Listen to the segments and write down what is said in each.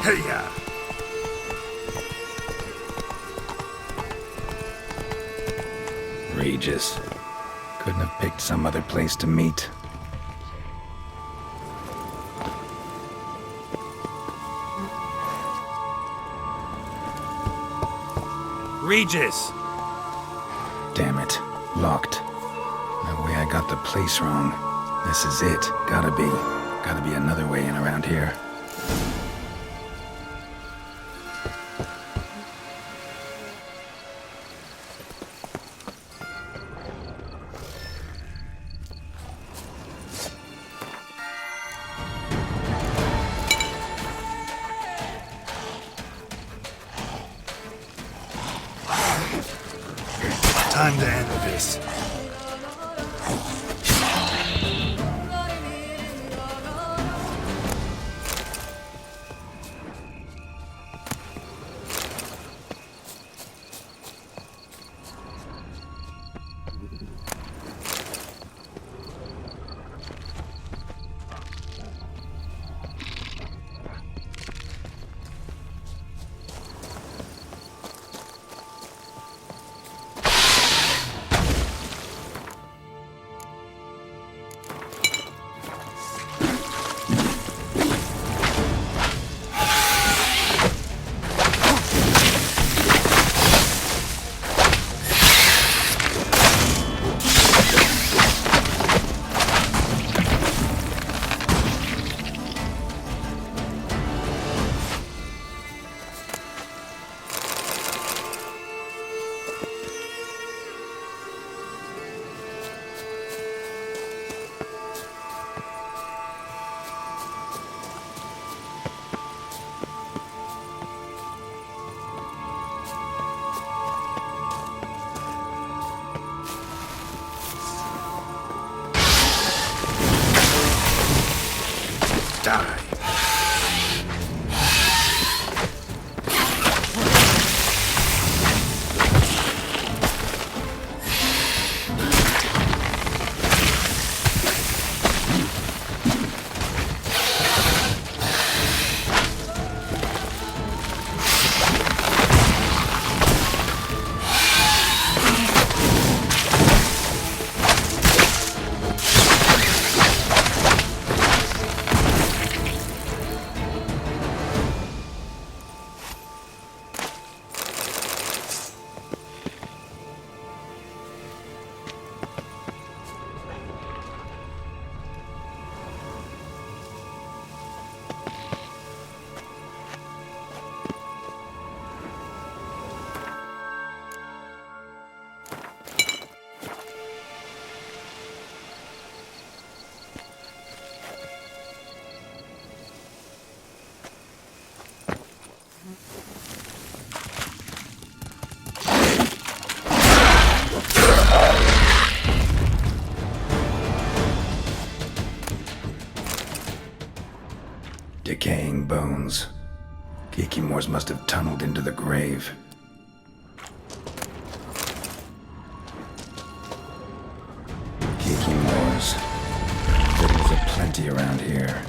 Hey-ya! Regis. Couldn't have picked some other place to meet. Regis! Damn it. Locked. No way I got the place wrong. This is it. Gotta be another way in around here. Time to end this. Die. Decaying bones. Kikimores must have tunneled into the grave. Kikimores. Victims of plenty around here.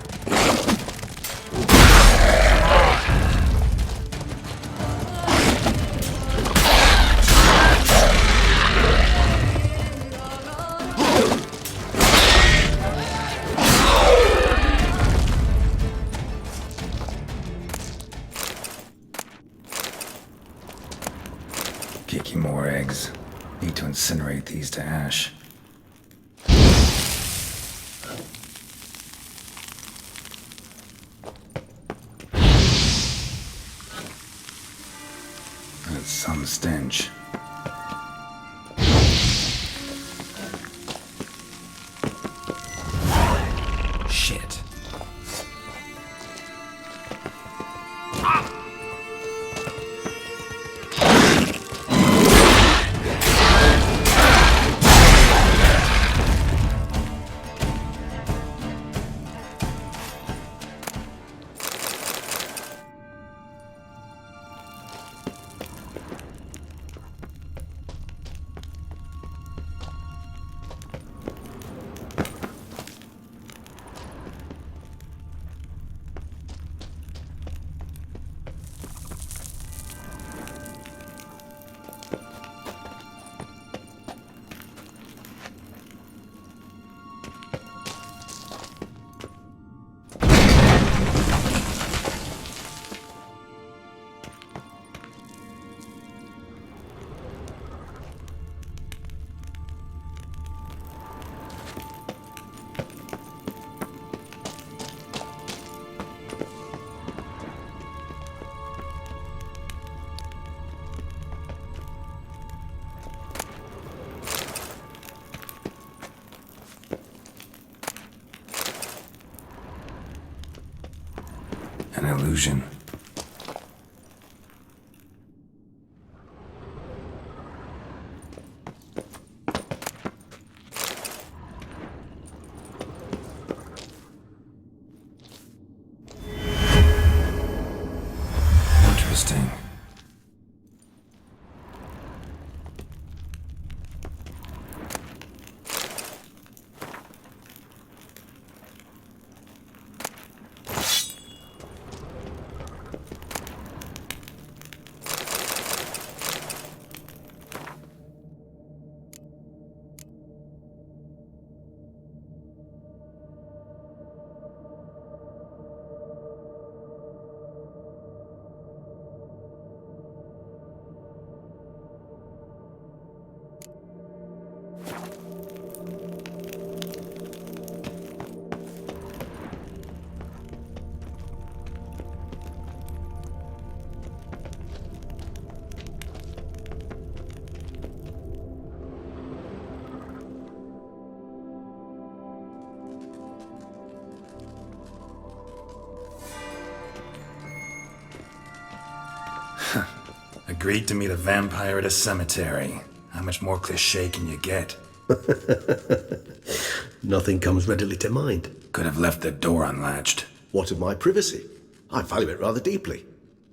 Kikimore eggs. Need to incinerate these to ash. That's some stench. Shit. An illusion. Interesting. Agreed to meet a vampire at a cemetery. How much more cliché can you get? Nothing comes readily to mind. Could have left the door unlatched. What of my privacy? I value it rather deeply.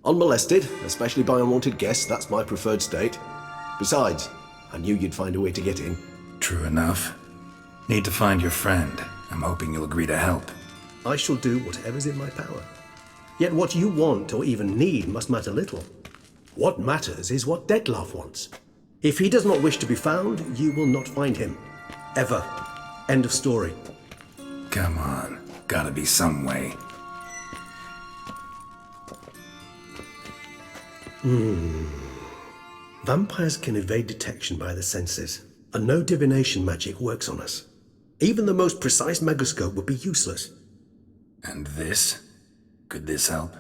Unmolested, especially by unwanted guests, that's my preferred state. Besides, I knew you'd find a way to get in. True enough. Need to find your friend. I'm hoping you'll agree to help. I shall do whatever's in my power. Yet what you want or even need must matter little. What matters is what Detlaff wants. If he does not wish to be found, you will not find him. Ever. End of story. Come on. Gotta be some way. Vampires can evade detection by the senses, and no divination magic works on us. Even the most precise megascope would be useless. And this? Could this help?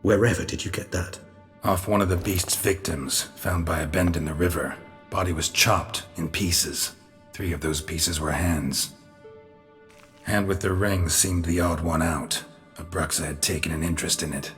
Wherever did you get that? Off one of the beast's victims, found by a bend in the river. Body was chopped in pieces. 3 of those pieces were hands. Hand with the ring seemed the odd one out. Abruxa had taken an interest in it.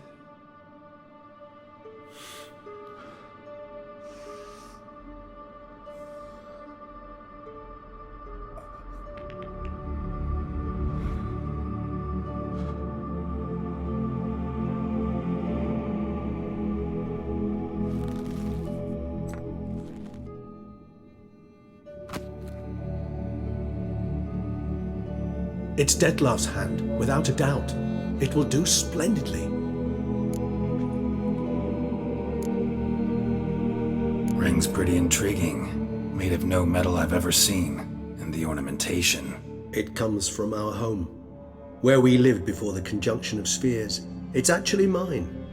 It's Detlaff's hand, without a doubt. It will do splendidly. Ring's pretty intriguing. Made of no metal I've ever seen. And the ornamentation. It comes from our home, where we lived before the conjunction of spheres. It's actually mine.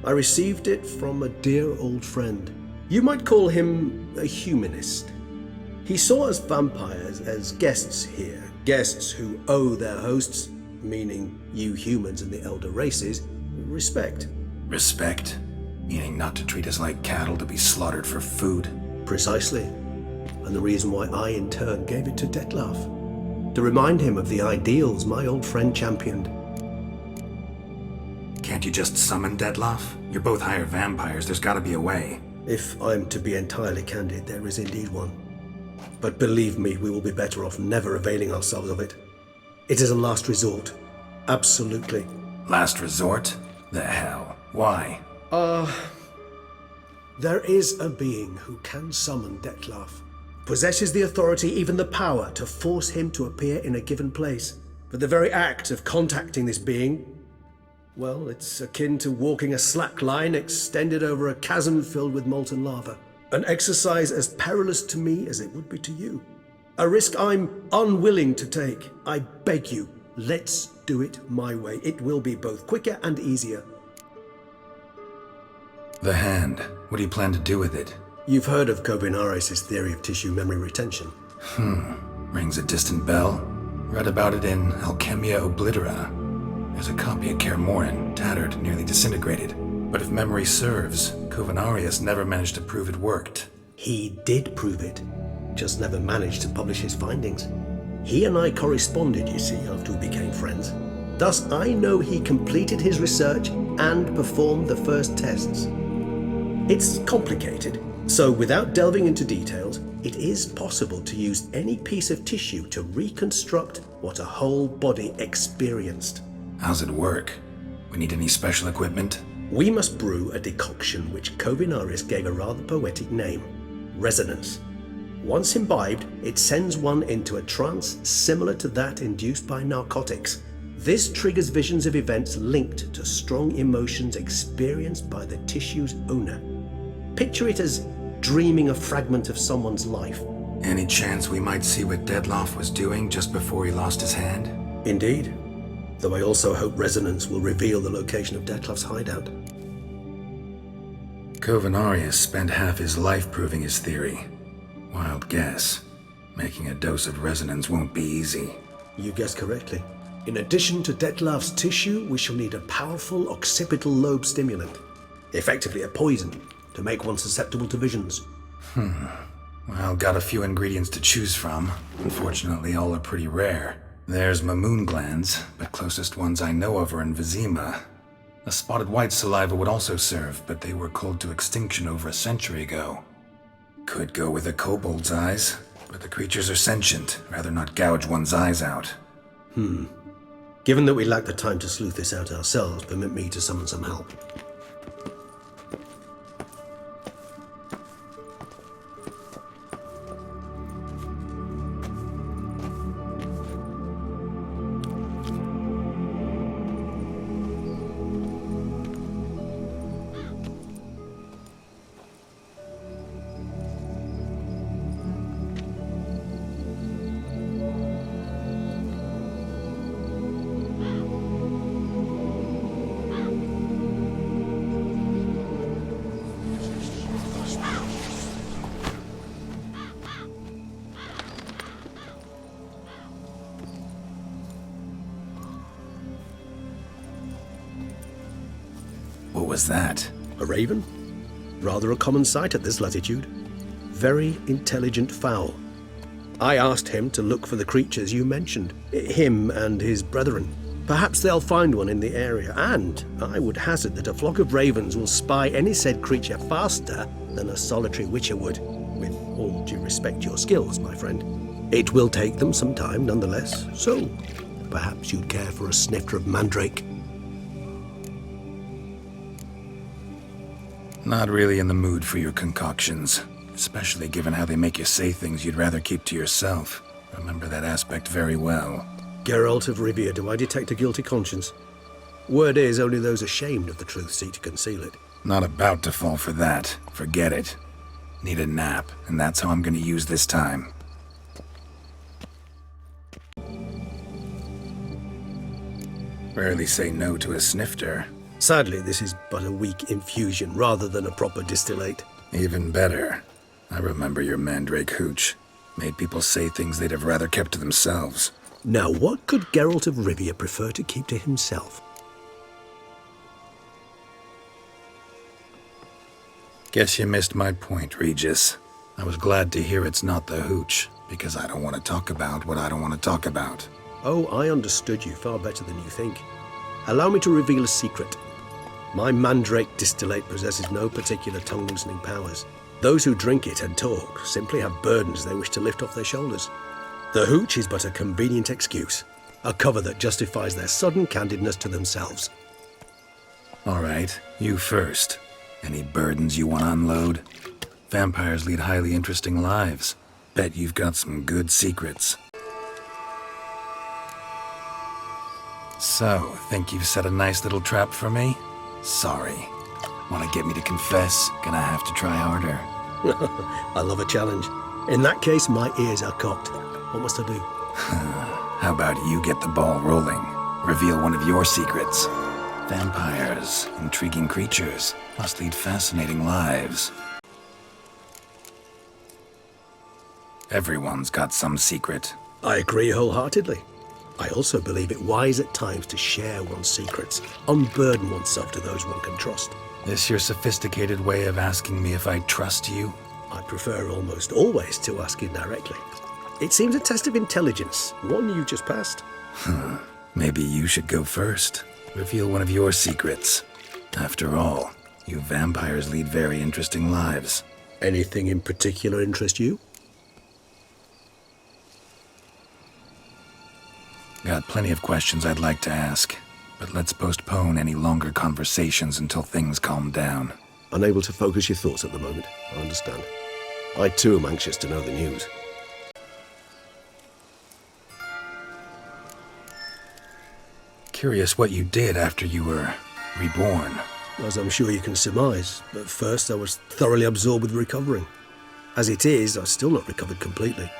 I received it from a dear old friend. You might call him a humanist. He saw us vampires as guests here. Guests who owe their hosts, meaning you humans and the elder races, respect. Respect? Meaning not to treat us like cattle to be slaughtered for food? Precisely. And the reason why I, in turn, gave it to Detlaff. To remind him of the ideals my old friend championed. Can't you just summon Detlaff? You're both hired vampires, there's gotta be a way. If I'm to be entirely candid, there is indeed one. But believe me, we will be better off never availing ourselves of it. It is a last resort. Absolutely. Last resort? The hell? Why? There is a being who can summon Detlaff. Possesses the authority, even the power, to force him to appear in a given place. But the very act of contacting this being, well, it's akin to walking a slack line extended over a chasm filled with molten lava. An exercise as perilous to me as it would be to you. A risk I'm unwilling to take. I beg you, let's do it my way. It will be both quicker and easier. The hand. What do you plan to do with it? You've heard of Kovinaris' theory of tissue memory retention. Rings a distant bell. Read about it in Alchemia Oblitera. There's a copy of Kermorin, tattered, nearly disintegrated. But if memory serves, Kovinaris never managed to prove it worked. He did prove it, just never managed to publish his findings. He and I corresponded, you see, after we became friends. Thus, I know he completed his research and performed the first tests. It's complicated, so without delving into details, it is possible to use any piece of tissue to reconstruct what a whole body experienced. How's it work? We need any special equipment? We must brew a decoction which Kovinaris gave a rather poetic name, resonance. Once imbibed, it sends one into a trance similar to that induced by narcotics. This triggers visions of events linked to strong emotions experienced by the tissue's owner. Picture it as dreaming a fragment of someone's life. Any chance we might see what Detlaff was doing just before he lost his hand? Indeed. Though I also hope resonance will reveal the location of Detlaff's hideout. Kovinaris spent half his life proving his theory. Wild guess. Making a dose of resonance won't be easy. You guessed correctly. In addition to Detlaff's tissue, we shall need a powerful occipital lobe stimulant. Effectively a poison, to make one susceptible to visions. Well, got a few ingredients to choose from. Unfortunately, all are pretty rare. There's Mamoon glands, but closest ones I know of are in Vizima. A Spotted Wight saliva would also serve, but they were cold to extinction over a century ago. Could go with a kobold's eyes, but the creatures are sentient. Rather not gouge one's eyes out. Given that we lack the time to sleuth this out ourselves, permit me to summon some help. What was that? A raven? Rather a common sight at this latitude. Very intelligent fowl. I asked him to look for the creatures you mentioned, him and his brethren. Perhaps they'll find one in the area, and I would hazard that a flock of ravens will spy any said creature faster than a solitary witcher would. With all due respect to your skills, my friend. It will take them some time nonetheless, so perhaps you'd care for a snifter of mandrake. Not really in the mood for your concoctions, especially given how they make you say things you'd rather keep to yourself. Remember that aspect very well. Geralt of Rivia, do I detect a guilty conscience? Word is, only those ashamed of the truth seek to conceal it. Not about to fall for that. Forget it. Need a nap, and that's how I'm gonna use this time. Rarely say no to a snifter. Sadly, this is but a weak infusion rather than a proper distillate. Even better. I remember your mandrake hooch. Made people say things they'd have rather kept to themselves. Now, what could Geralt of Rivia prefer to keep to himself? Guess you missed my point, Regis. I was glad to hear it's not the hooch, because I don't want to talk about what I don't want to talk about. Oh, I understood you far better than you think. Allow me to reveal a secret. My mandrake distillate possesses no particular tongue-loosening powers. Those who drink it and talk simply have burdens they wish to lift off their shoulders. The hooch is but a convenient excuse, a cover that justifies their sudden candidness to themselves. All right, you first. Any burdens you want to unload? Vampires lead highly interesting lives. Bet you've got some good secrets. So, think you've set a nice little trap for me? Sorry. Want to get me to confess? Gonna have to try harder. I love a challenge. In that case, my ears are cocked. What must I do? How about you get the ball rolling? Reveal one of your secrets. Vampires, intriguing creatures, must lead fascinating lives. Everyone's got some secret. I agree wholeheartedly. I also believe it wise at times to share one's secrets, unburden oneself to those one can trust. This your sophisticated way of asking me if I trust you? I prefer almost always to ask indirectly. It seems a test of intelligence, one you just passed. Maybe you should go first. Reveal one of your secrets. After all, you vampires lead very interesting lives. Anything in particular interest you? Got plenty of questions I'd like to ask, but let's postpone any longer conversations until things calm down. Unable to focus your thoughts at the moment, I understand. I too am anxious to know the news. Curious what you did after you were reborn. As I'm sure you can surmise, but first I was thoroughly absorbed with recovering. As it is, I've still not recovered completely.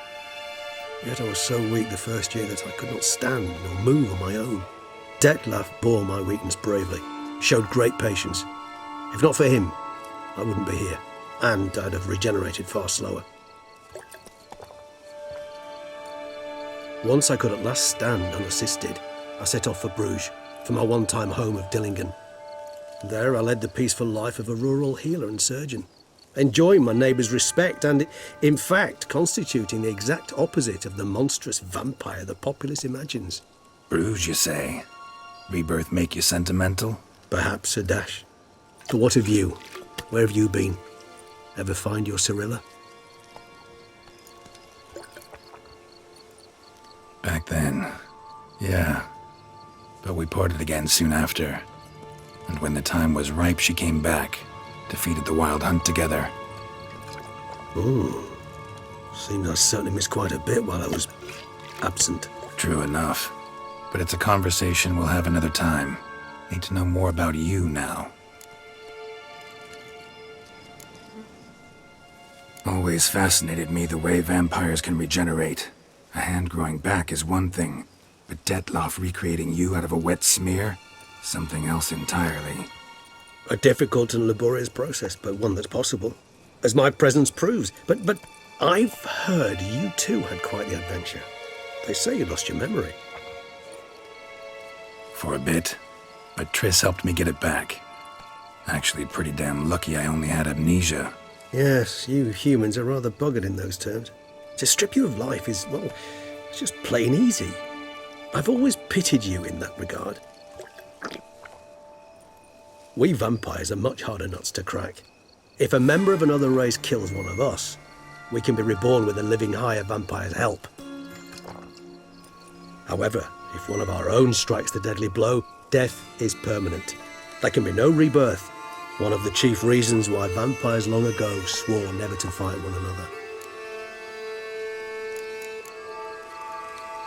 Yet I was so weak the first year that I could not stand nor move on my own. Detlaff bore my weakness bravely, showed great patience. If not for him, I wouldn't be here, and I'd have regenerated far slower. Once I could at last stand unassisted, I set off for Bruges, for my one-time home of Dillingen. There I led the peaceful life of a rural healer and surgeon, enjoying my neighbours' respect and, in fact, constituting the exact opposite of the monstrous vampire the populace imagines. Bruges, you say? Rebirth make you sentimental? Perhaps a dash. But what of you? Where have you been? Ever find your Cyrilla? Back then, yeah. But we parted again soon after. And when the time was ripe, she came back, defeated the Wild Hunt together. Seems I certainly missed quite a bit while I was absent. True enough. But it's a conversation we'll have another time. Need to know more about you now. Always fascinated me the way vampires can regenerate. A hand growing back is one thing, but Detlaff recreating you out of a wet smear? Something else entirely. A difficult and laborious process, but one that's possible, as my presence proves. But I've heard you too had quite the adventure. They say you lost your memory. For a bit, but Triss helped me get it back. Actually, pretty damn lucky I only had amnesia. Yes, you humans are rather buggered in those terms. To strip you of life is, well, it's just plain easy. I've always pitied you in that regard. We vampires are much harder nuts to crack. If a member of another race kills one of us, we can be reborn with a living higher vampire's help. However, if one of our own strikes the deadly blow, death is permanent. There can be no rebirth. One of the chief reasons why vampires long ago swore never to fight one another.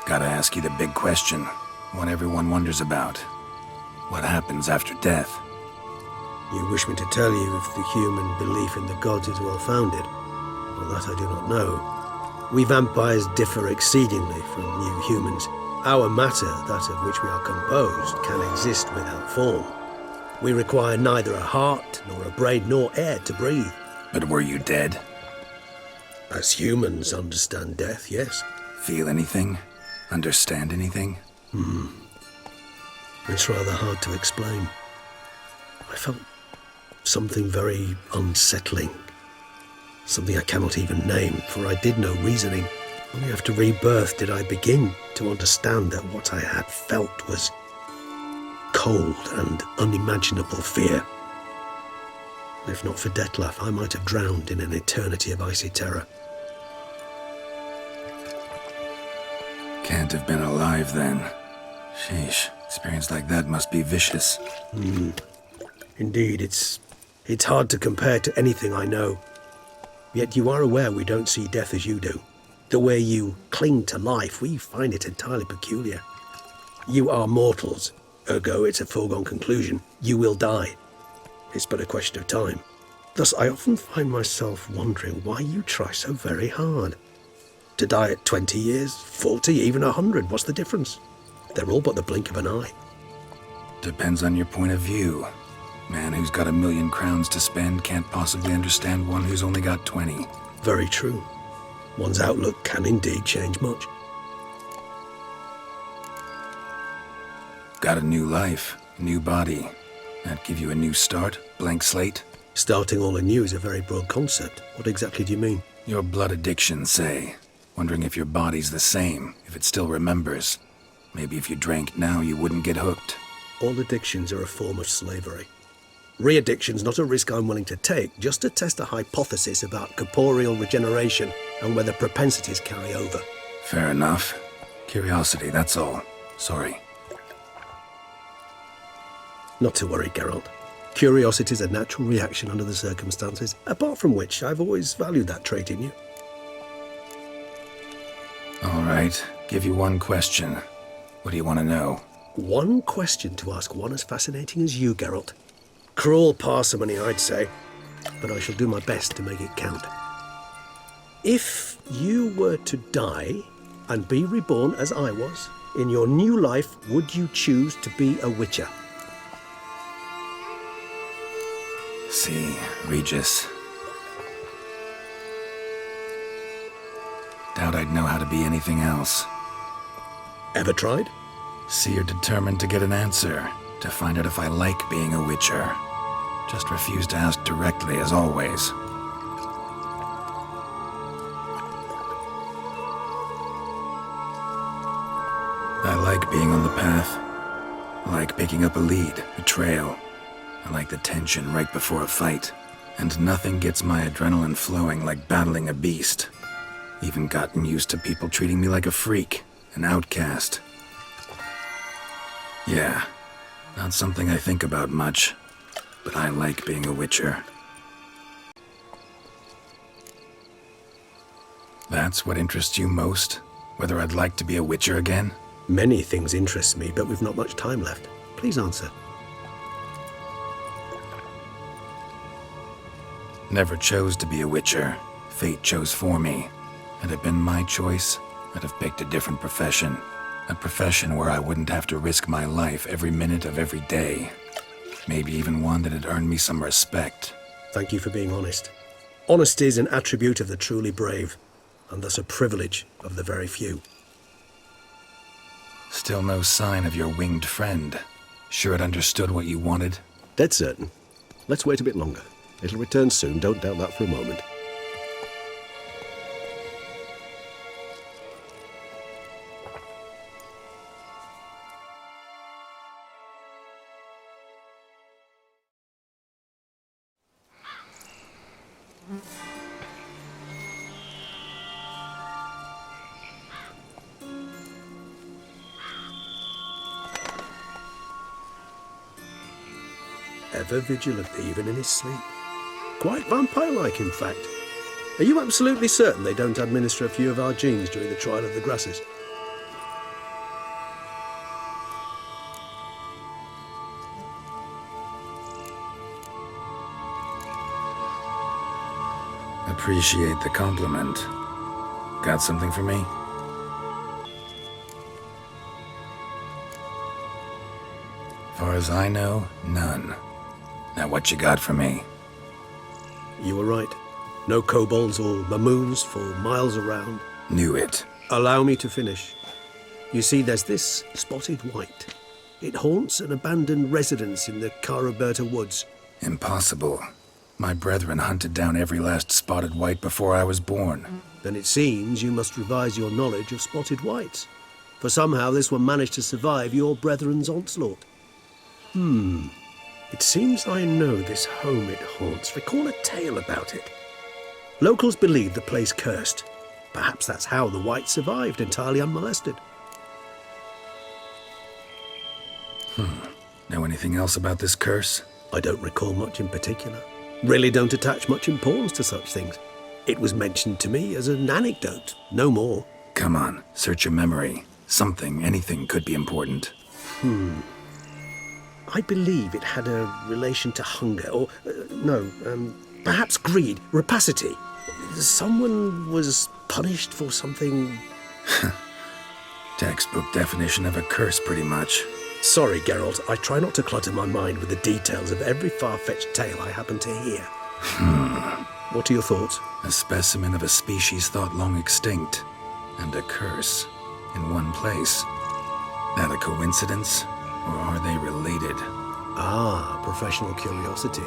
Gotta ask you the big question, one everyone wonders about. What happens after death? You wish me to tell you if the human belief in the gods is well founded? Well, that I do not know. We vampires differ exceedingly from you humans. Our matter, that of which we are composed, can exist without form. We require neither a heart, nor a brain, nor air to breathe. But were you dead? As humans understand death, yes. Feel anything? Understand anything? It's rather hard to explain. I felt something very unsettling. Something I cannot even name, for I did no reasoning. Only after rebirth did I begin to understand that what I had felt was cold and unimaginable fear. If not for Detlaff, I might have drowned in an eternity of icy terror. Can't have been alive then. Sheesh, experience like that must be vicious. Indeed, it's hard to compare to anything I know. Yet you are aware we don't see death as you do. The way you cling to life, we find it entirely peculiar. You are mortals, ergo it's a foregone conclusion. You will die. It's but a question of time. Thus, I often find myself wondering why you try so very hard. To die at 20 years, 40, even 100, what's the difference? They're all but the blink of an eye. Depends on your point of view. Man who's got 1,000,000 crowns to spend can't possibly understand one who's only got 20. Very true. One's outlook can indeed change much. Got a new life, new body. That give you a new start, blank slate? Starting all anew is a very broad concept. What exactly do you mean? Your blood addiction, say. Wondering if your body's the same, if it still remembers. Maybe if you drank now, you wouldn't get hooked. All addictions are a form of slavery. Re-addiction's not a risk I'm willing to take, just to test a hypothesis about corporeal regeneration and whether propensities carry over. Fair enough. Curiosity, that's all. Sorry. Not to worry, Geralt. Curiosity's a natural reaction under the circumstances, apart from which I've always valued that trait in you. All right, give you one question. What do you want to know? One question to ask one as fascinating as you, Geralt. Cruel parsimony, I'd say, but I shall do my best to make it count. If you were to die and be reborn as I was, in your new life, would you choose to be a witcher? See, Regis. Doubt I'd know how to be anything else. Ever tried? See, you're determined to get an answer, to find out if I like being a witcher. Just refuse to ask directly, as always. I like being on the path. I like picking up a lead, a trail. I like the tension right before a fight. And nothing gets my adrenaline flowing like battling a beast. Even gotten used to people treating me like a freak, an outcast. Yeah, not something I think about much, but I like being a witcher. That's what interests you most? Whether I'd like to be a witcher again? Many things interest me, but we've not much time left. Please answer. Never chose to be a witcher. Fate chose for me. Had it been my choice, I'd have picked a different profession. A profession where I wouldn't have to risk my life every minute of every day. Maybe even one that had earned me some respect. Thank you for being honest. Honesty is an attribute of the truly brave, and thus a privilege of the very few. Still no sign of your winged friend. Sure it understood what you wanted? Dead certain. Let's wait a bit longer. It'll return soon, don't doubt that for a moment. Ever vigilant, even in his sleep. Quite vampire-like, in fact. Are you absolutely certain they don't administer a few of our genes during the trial of the grasses? Appreciate the compliment. Got something for me? Far as I know, none. Now what you got for me? You were right. No kobolds or mamoons for miles around. Knew it. Allow me to finish. You see, there's this Spotted Wight. It haunts an abandoned residence in the Caraberta woods. Impossible. My brethren hunted down every last Spotted Wight before I was born. Then it seems you must revise your knowledge of Spotted Wights. For somehow this one managed to survive your brethren's onslaught. It seems I know this home it haunts. Recall a tale about it. Locals believe the place cursed. Perhaps that's how the Wight survived entirely unmolested. Know anything else about this curse? I don't recall much in particular. Really don't attach much importance to such things. It was mentioned to me as an anecdote, no more. Come on, search your memory. Something, anything could be important. I believe it had a relation to hunger, or, perhaps greed, rapacity. Someone was punished for something... Textbook definition of a curse, pretty much. Sorry, Geralt, I try not to clutter my mind with the details of every far-fetched tale I happen to hear. What are your thoughts? A specimen of a species thought long extinct, and a curse, in one place. That a coincidence? Or are they related? Ah, professional curiosity.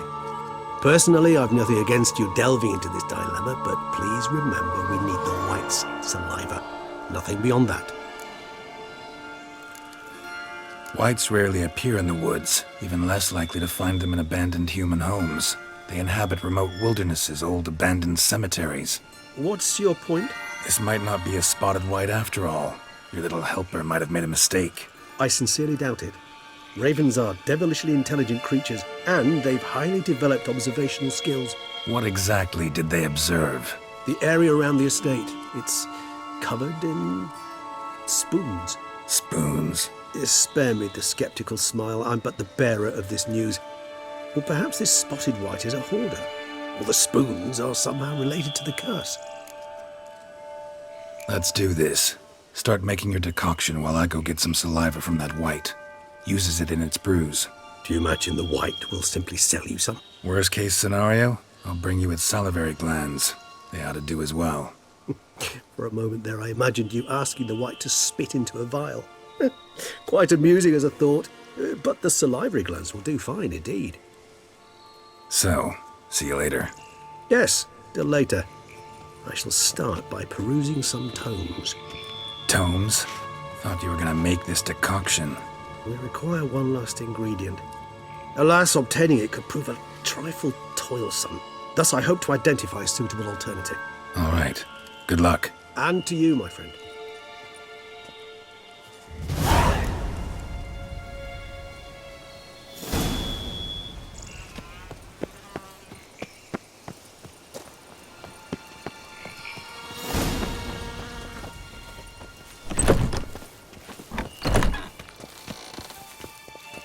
Personally, I've nothing against you delving into this dilemma, but please remember we need the Wights saliva. Nothing beyond that. Wights rarely appear in the woods, even less likely to find them in abandoned human homes. They inhabit remote wildernesses, old abandoned cemeteries. What's your point? This might not be a spotted wight after all. Your little helper might have made a mistake. I sincerely doubt it. Ravens are devilishly intelligent creatures, and they've highly developed observational skills. What exactly did they observe? The area around the estate, it's covered in spoons. Spoons? Spare me the skeptical smile. I'm but the bearer of this news. Or perhaps this spotted wight is a hoarder, or the spoons are somehow related to the curse. Let's do this. Start making your decoction while I go get some saliva from that wight. Uses it in its brews. Do you imagine the wight will simply sell you some? Worst case scenario, I'll bring you its salivary glands. They ought to do as well. For a moment there I imagined you asking the wight to spit into a vial. Quite amusing as a thought, but the salivary glands will do fine indeed. So, see you later. Yes, till later. I shall start by perusing some tomes. Tomes? Thought you were gonna make this decoction. We require one last ingredient. Alas, obtaining it could prove a trifle toilsome. Thus I hope to identify a suitable alternative. All right. Good luck. And to you, my friend.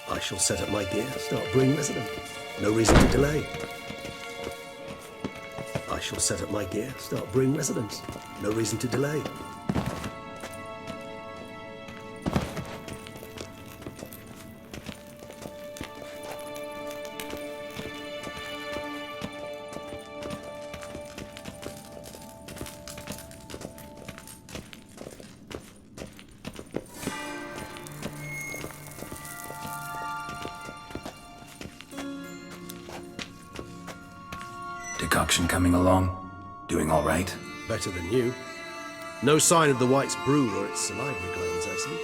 I shall set up my gear, start brewing resident. No reason to delay. I shall set up my gear, start brewing residents. No reason to delay. Decoction coming along? Doing all right? Better than you. No sign of the wight's brew or its salivary glands, I see.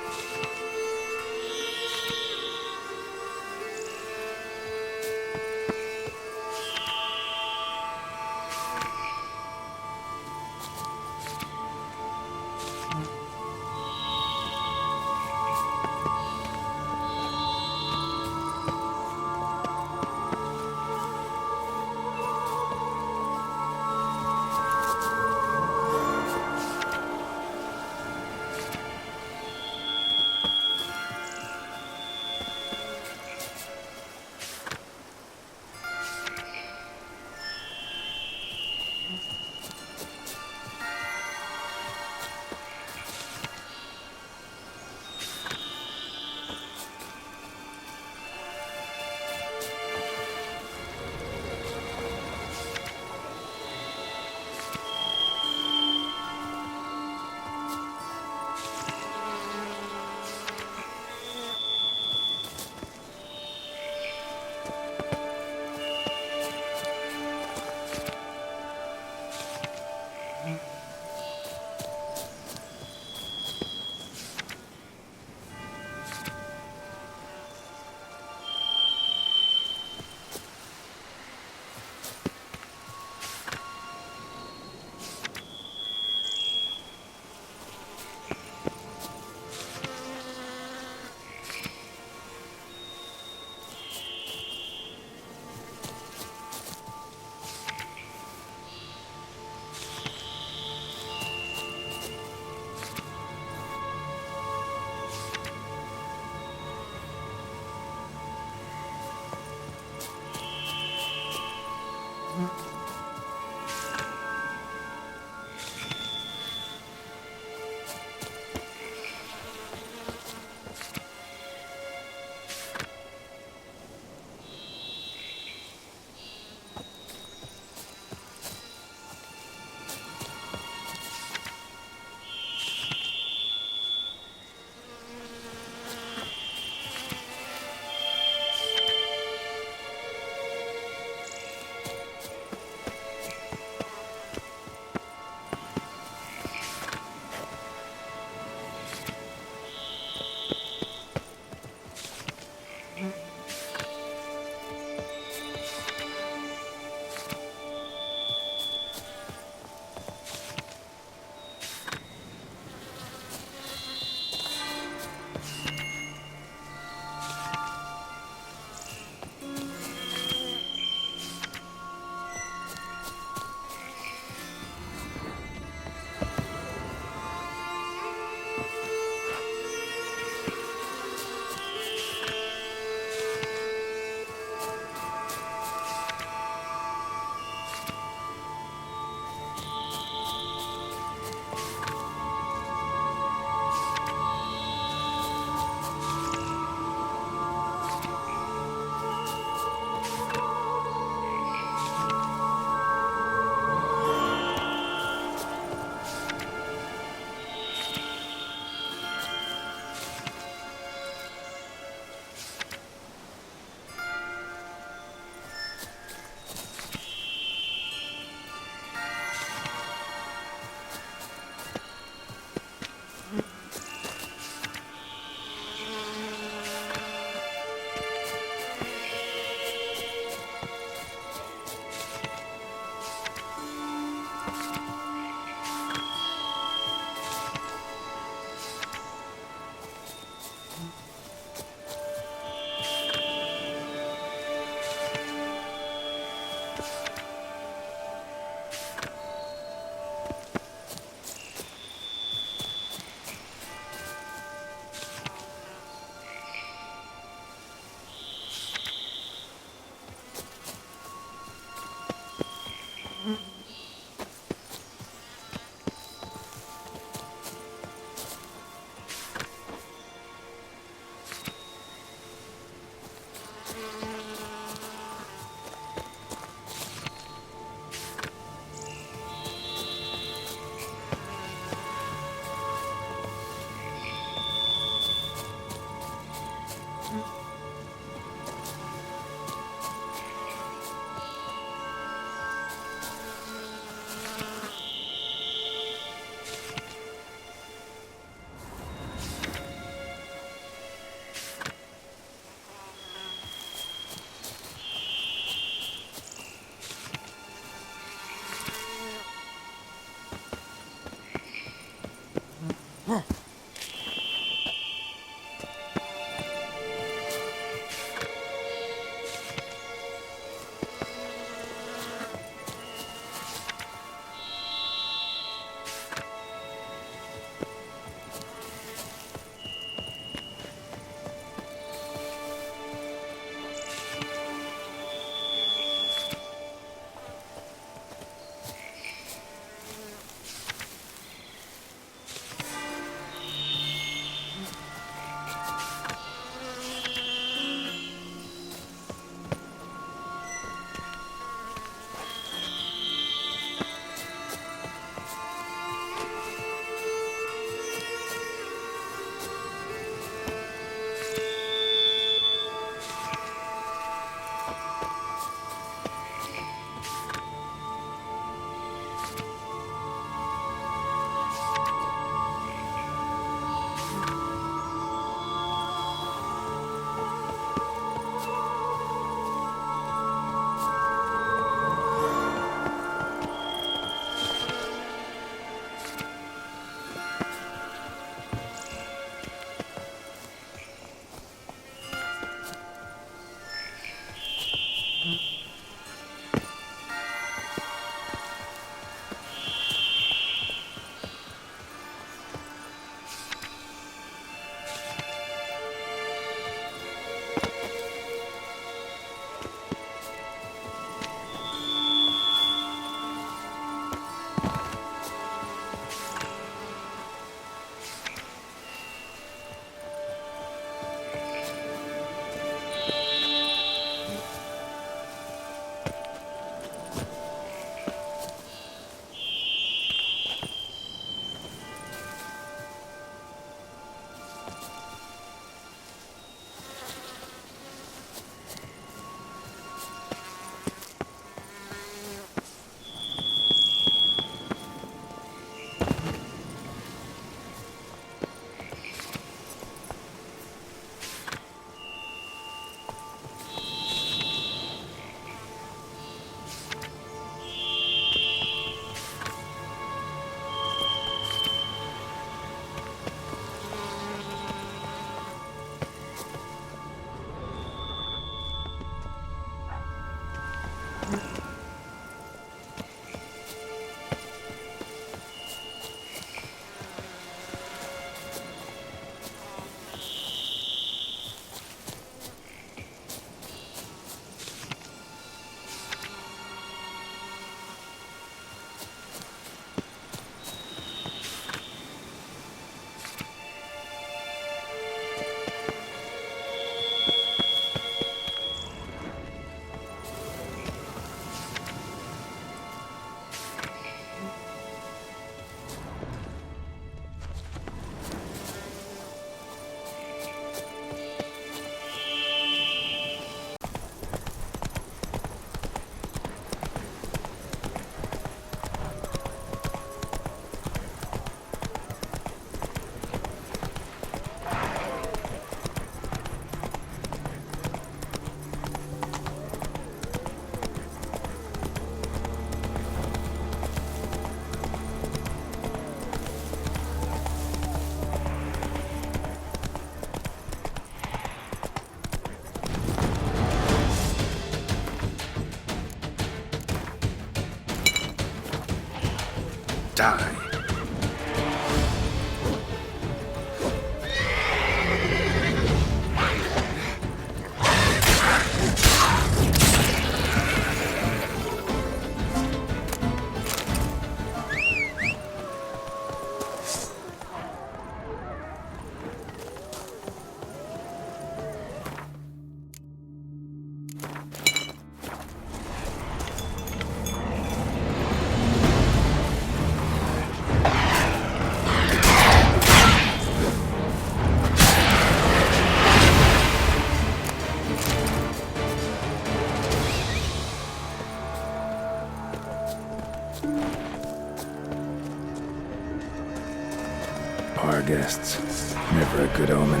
Never a good omen.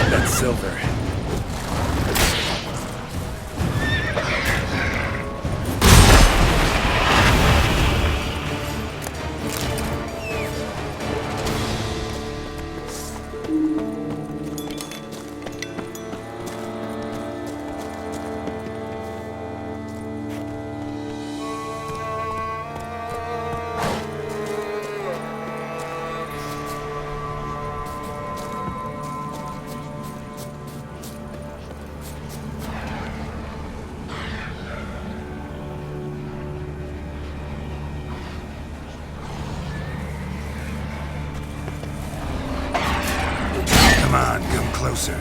That silver. Come on, come closer.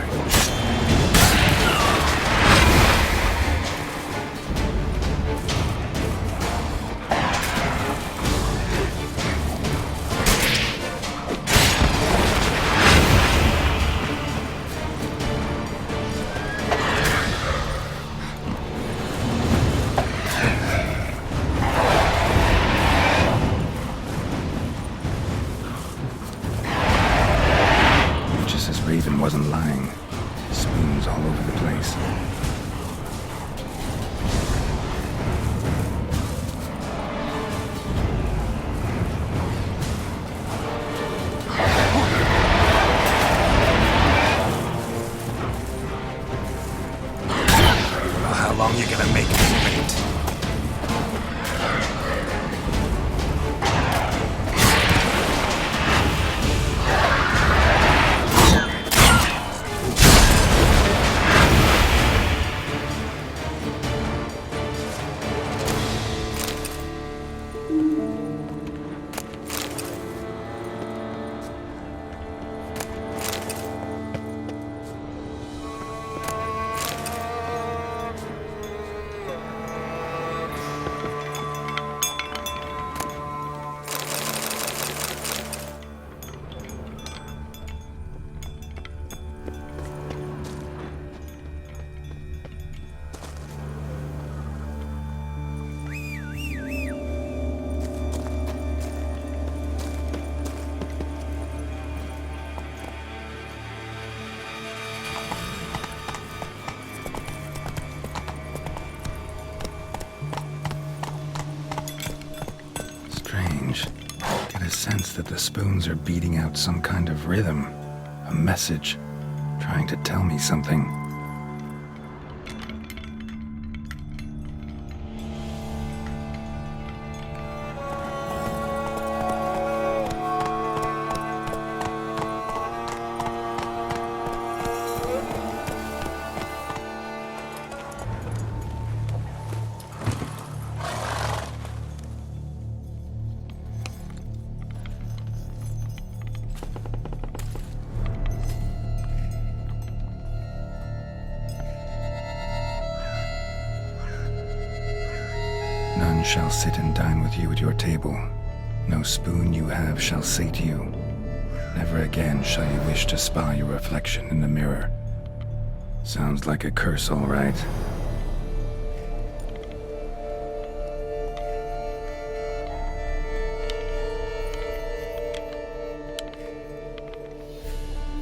Raven wasn't lying. Spoons all over the place. Well, how long you gonna make me wait? Get a sense that the spoons are beating out some kind of rhythm, a message, trying to tell me something. None shall sit and dine with you at your table. No spoon you have shall sate you. Never again shall you wish to spy your reflection in the mirror. Sounds like a curse, all right.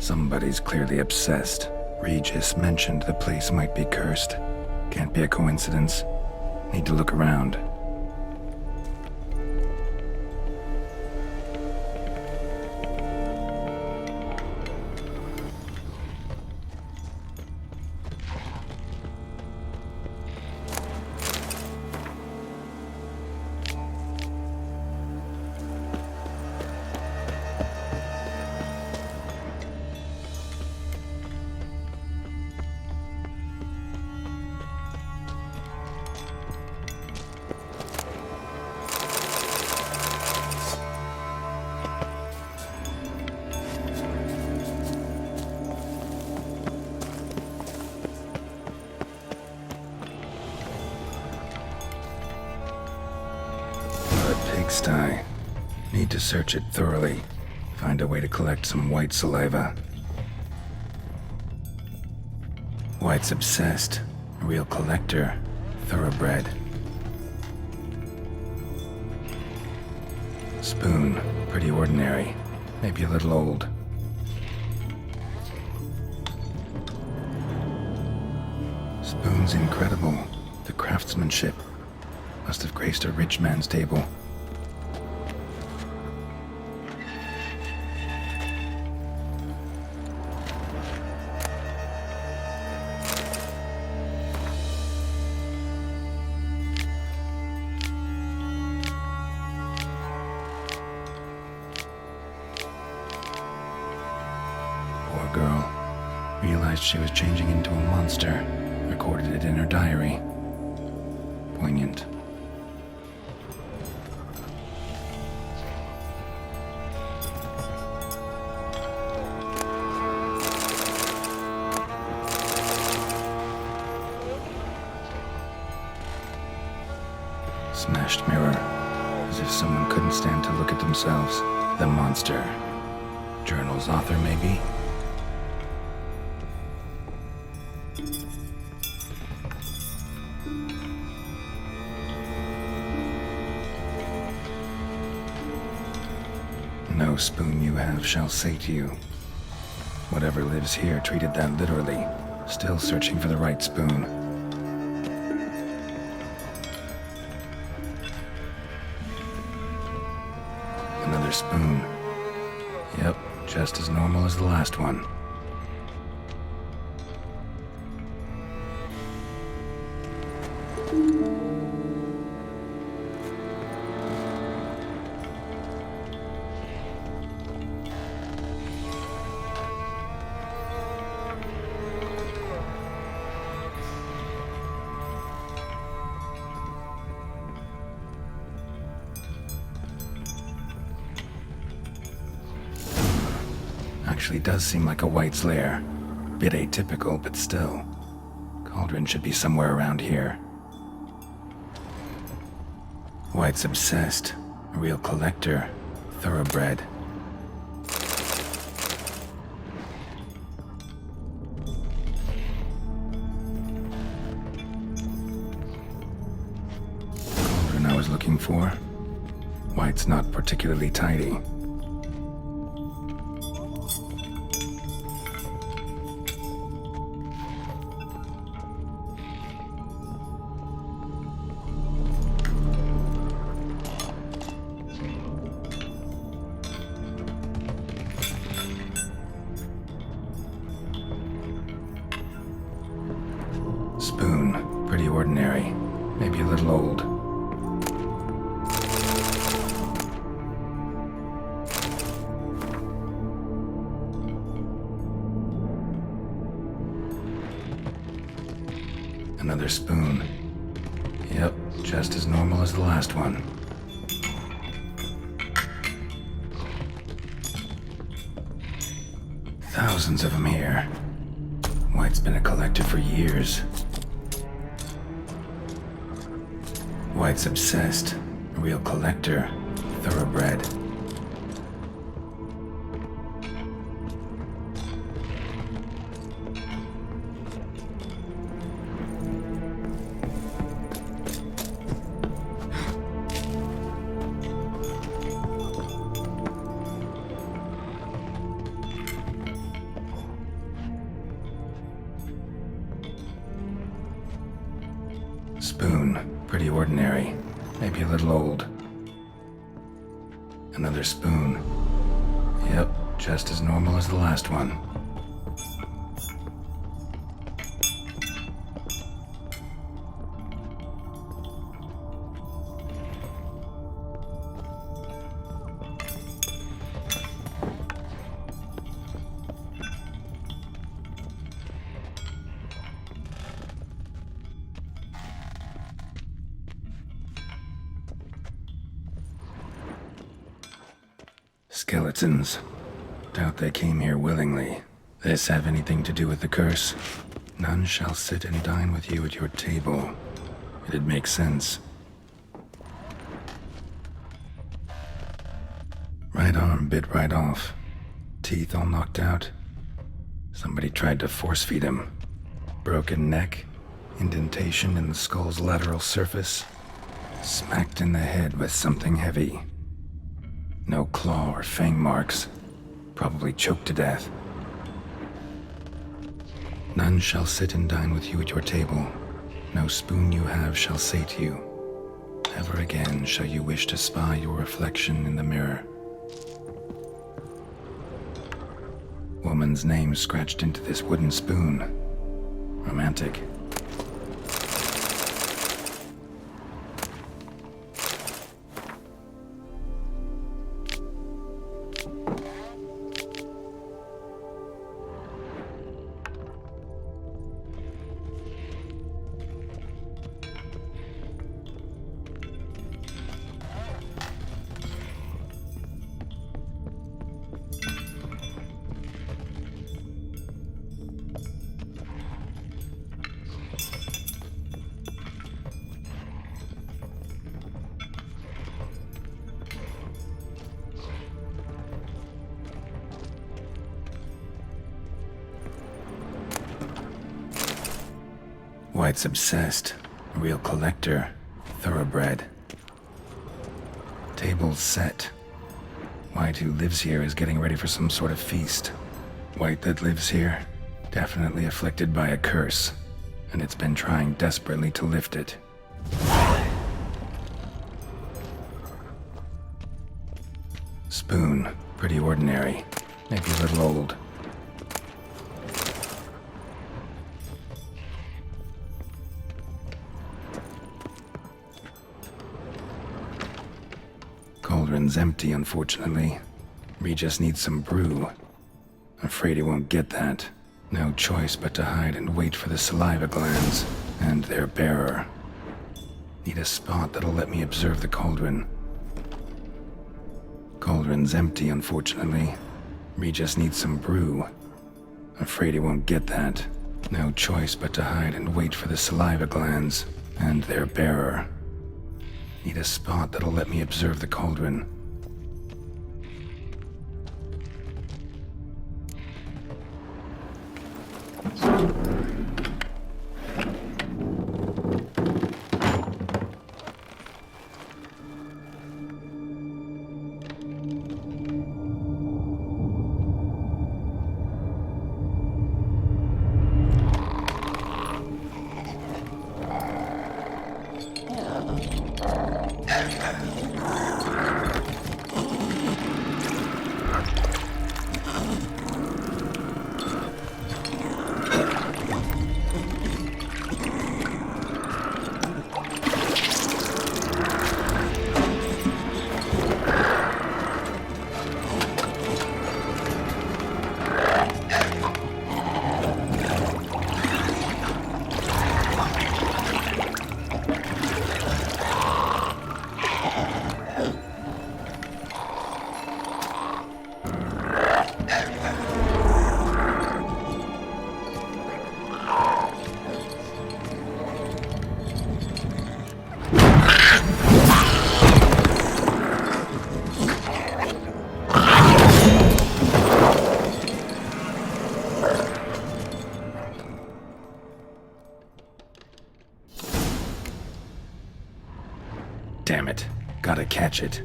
Somebody's clearly obsessed. Regis mentioned the place might be cursed. Can't be a coincidence. Need to look around. Pigsty. Need to search it thoroughly. Find a way to collect some white saliva. White's obsessed. A real collector. Thoroughbred. Spoon, pretty ordinary, maybe a little old. Spoon's incredible. The craftsmanship must have graced a rich man's table. Poor girl. Realized she was changing into a monster. Recorded it in her diary. Poignant. Smashed mirror, as if someone couldn't stand to look at themselves. The monster. Journal's author, maybe? No spoon you have shall sate you. Whatever lives here treated that literally, still searching for the right spoon. Another spoon. Yep, just as normal as the last one. Actually does seem like a Wight's lair. Bit atypical, but still. Cauldron should be somewhere around here. Wight's obsessed. A real collector. Thoroughbred. Cauldron I was looking for. Wight's not particularly tidy. Spoon, pretty ordinary, maybe a little old. Another spoon. Yep, just as normal as the last one. Thousands of them here. White's been a collector for years. White's obsessed. A real collector. Thoroughbred. Spoon, pretty ordinary, maybe a little old. Another spoon. Yep, just as normal as the last one. Skeletons. Doubt they came here willingly. This have anything to do with the curse? None shall sit and dine with you at your table. It'd make sense. Right arm bit right off. Teeth all knocked out. Somebody tried to force feed him. Broken neck. Indentation in the skull's lateral surface. Smacked in the head with something heavy. No claw or fang marks. Probably choked to death. None shall sit and dine with you at your table. No spoon you have shall sate you. Never again shall you wish to spy your reflection in the mirror. Woman's name scratched into this wooden spoon. Romantic. Wight's obsessed. A real collector. Thoroughbred. Table's set. White, who lives here, is getting ready for some sort of feast. White that lives here, definitely afflicted by a curse, and it's been trying desperately to lift it. Spoon, pretty ordinary, maybe a little old. Cauldron's empty, unfortunately. Regis needs some brew. Afraid he won't get that. No choice but to hide and wait for the saliva glands and their bearer. Need a spot that'll let me observe the cauldron. Cauldron's empty, unfortunately. Regis needs some brew. Afraid he won't get that. No choice but to hide and wait for the saliva glands and their bearer. Need a spot that'll let me observe the cauldron. Damn it. Gotta catch it.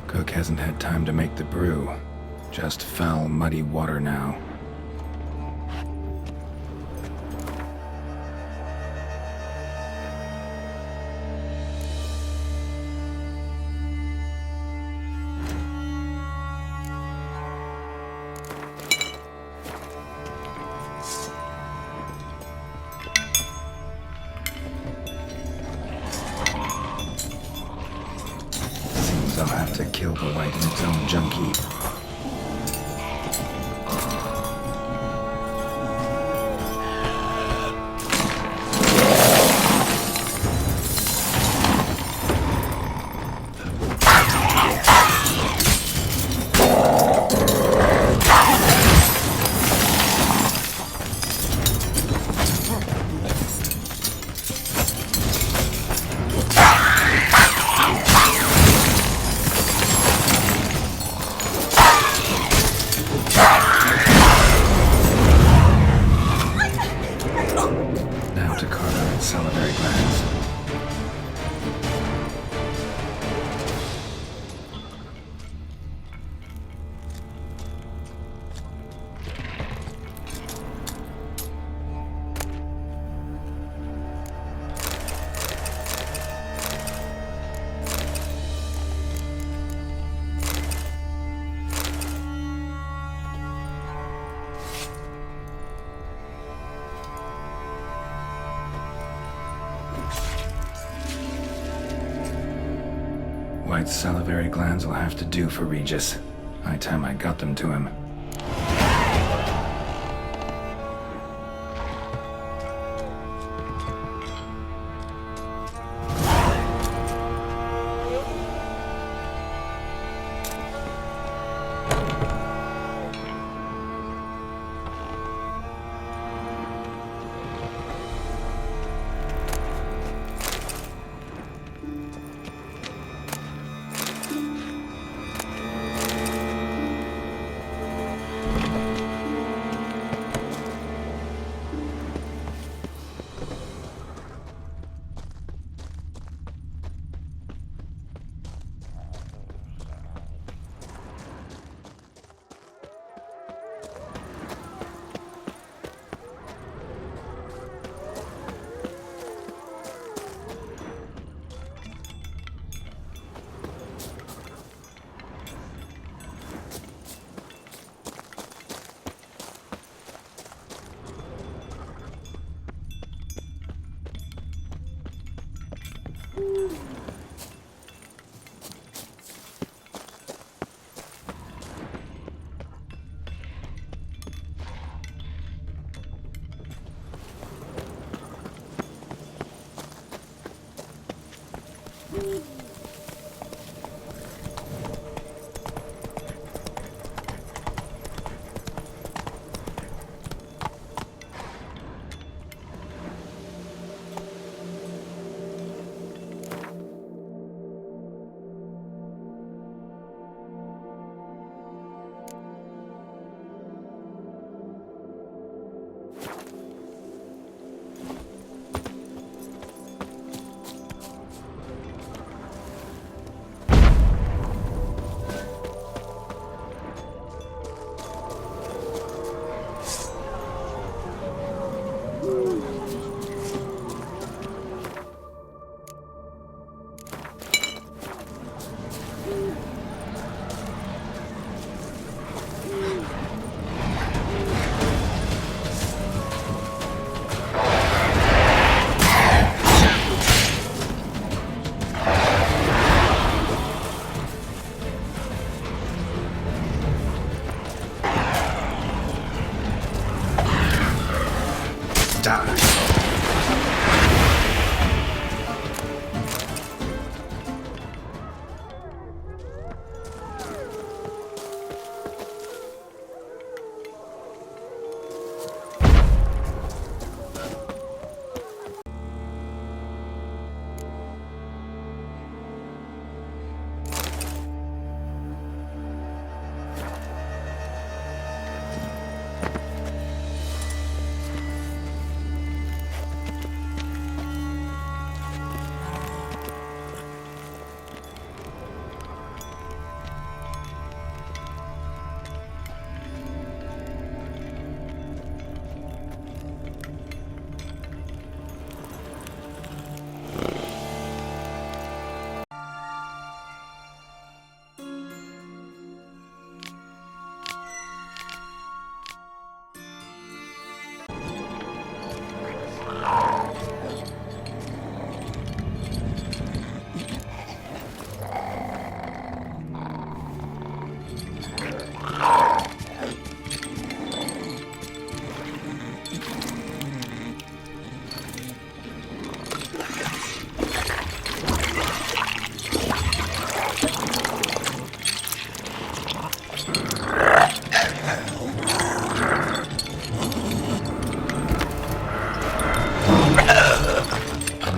Cook hasn't had time to make the brew. Just foul, muddy water now. I'll have to kill the Wight in its own junk heap. Now to carve out its salivary glands. Wight's salivary glands will have to do for Regis. High time I got them to him.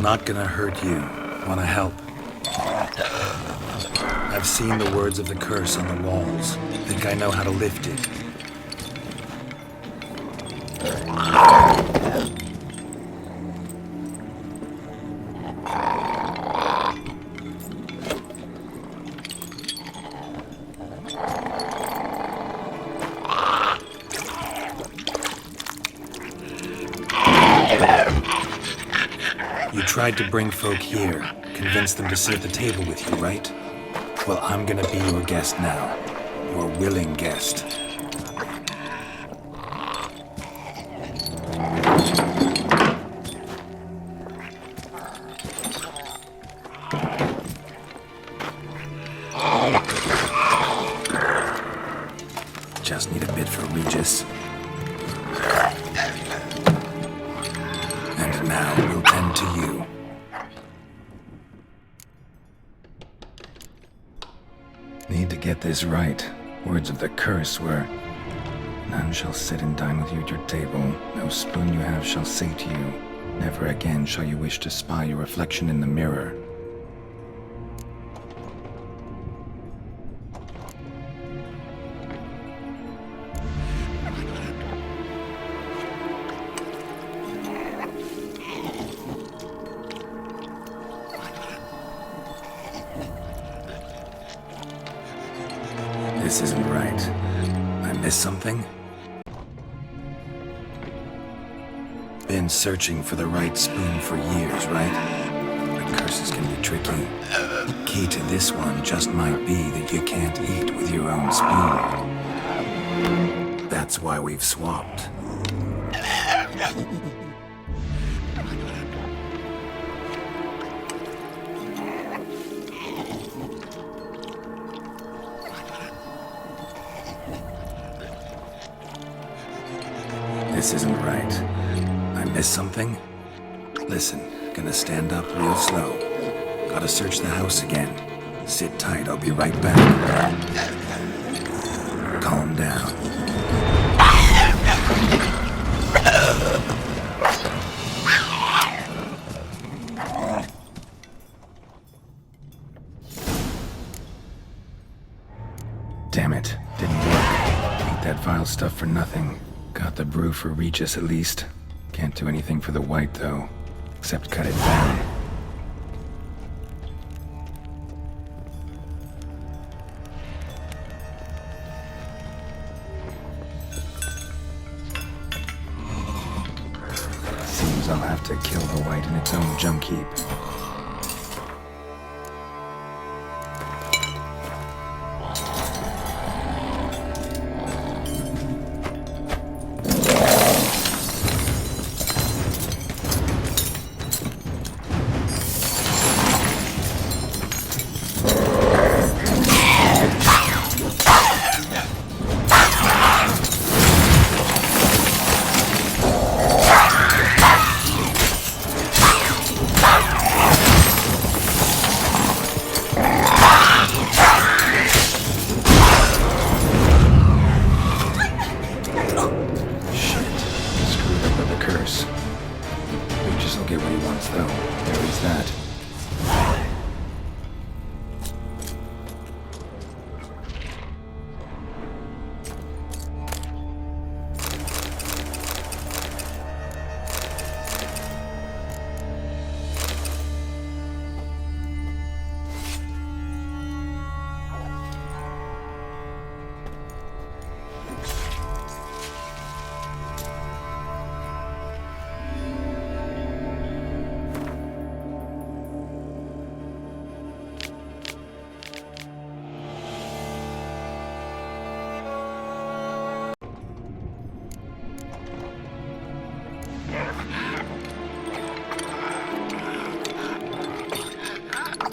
Not gonna hurt you. Wanna help? I've seen the words of the curse on the walls. Think I know how to lift it. You tried to bring folk here, convince them to sit at the table with you, right? Well, I'm gonna be your guest now. Your willing guest. Regis. And now we'll tend to you. Need to get this right. Words of the curse were, "None shall sit and dine with you at your table. No spoon you have shall say to you, never again shall you wish to spy your reflection in the mirror." This isn't right. I missed something? Been searching for the right spoon for years, right? But curses can be tricky. Key to this one just might be that you can't eat with your own spoon. That's why we've swapped. This isn't right. I missed something? Listen, gonna stand up real slow. Gotta search the house again. Sit tight, I'll be right back. Calm down. Damn it, didn't work. Ate that vile stuff for nothing. Got the brew for Regis at least. Can't do anything for the Wight though, except cut it down. Seems I'll have to kill the Wight in its own junk heap.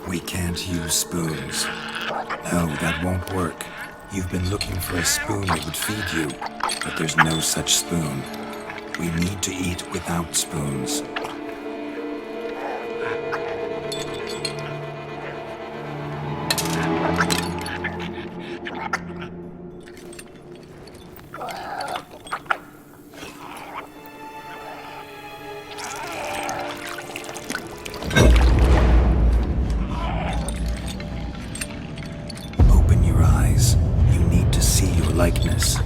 We can't use spoons. No, that won't work. You've been looking for a spoon that would feed you, but there's no such spoon. We need to eat without spoons. Likeness.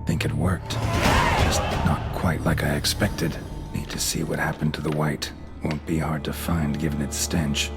Think it worked. Just not quite like I expected. Need to see what happened to the Wight. Won't be hard to find given its stench.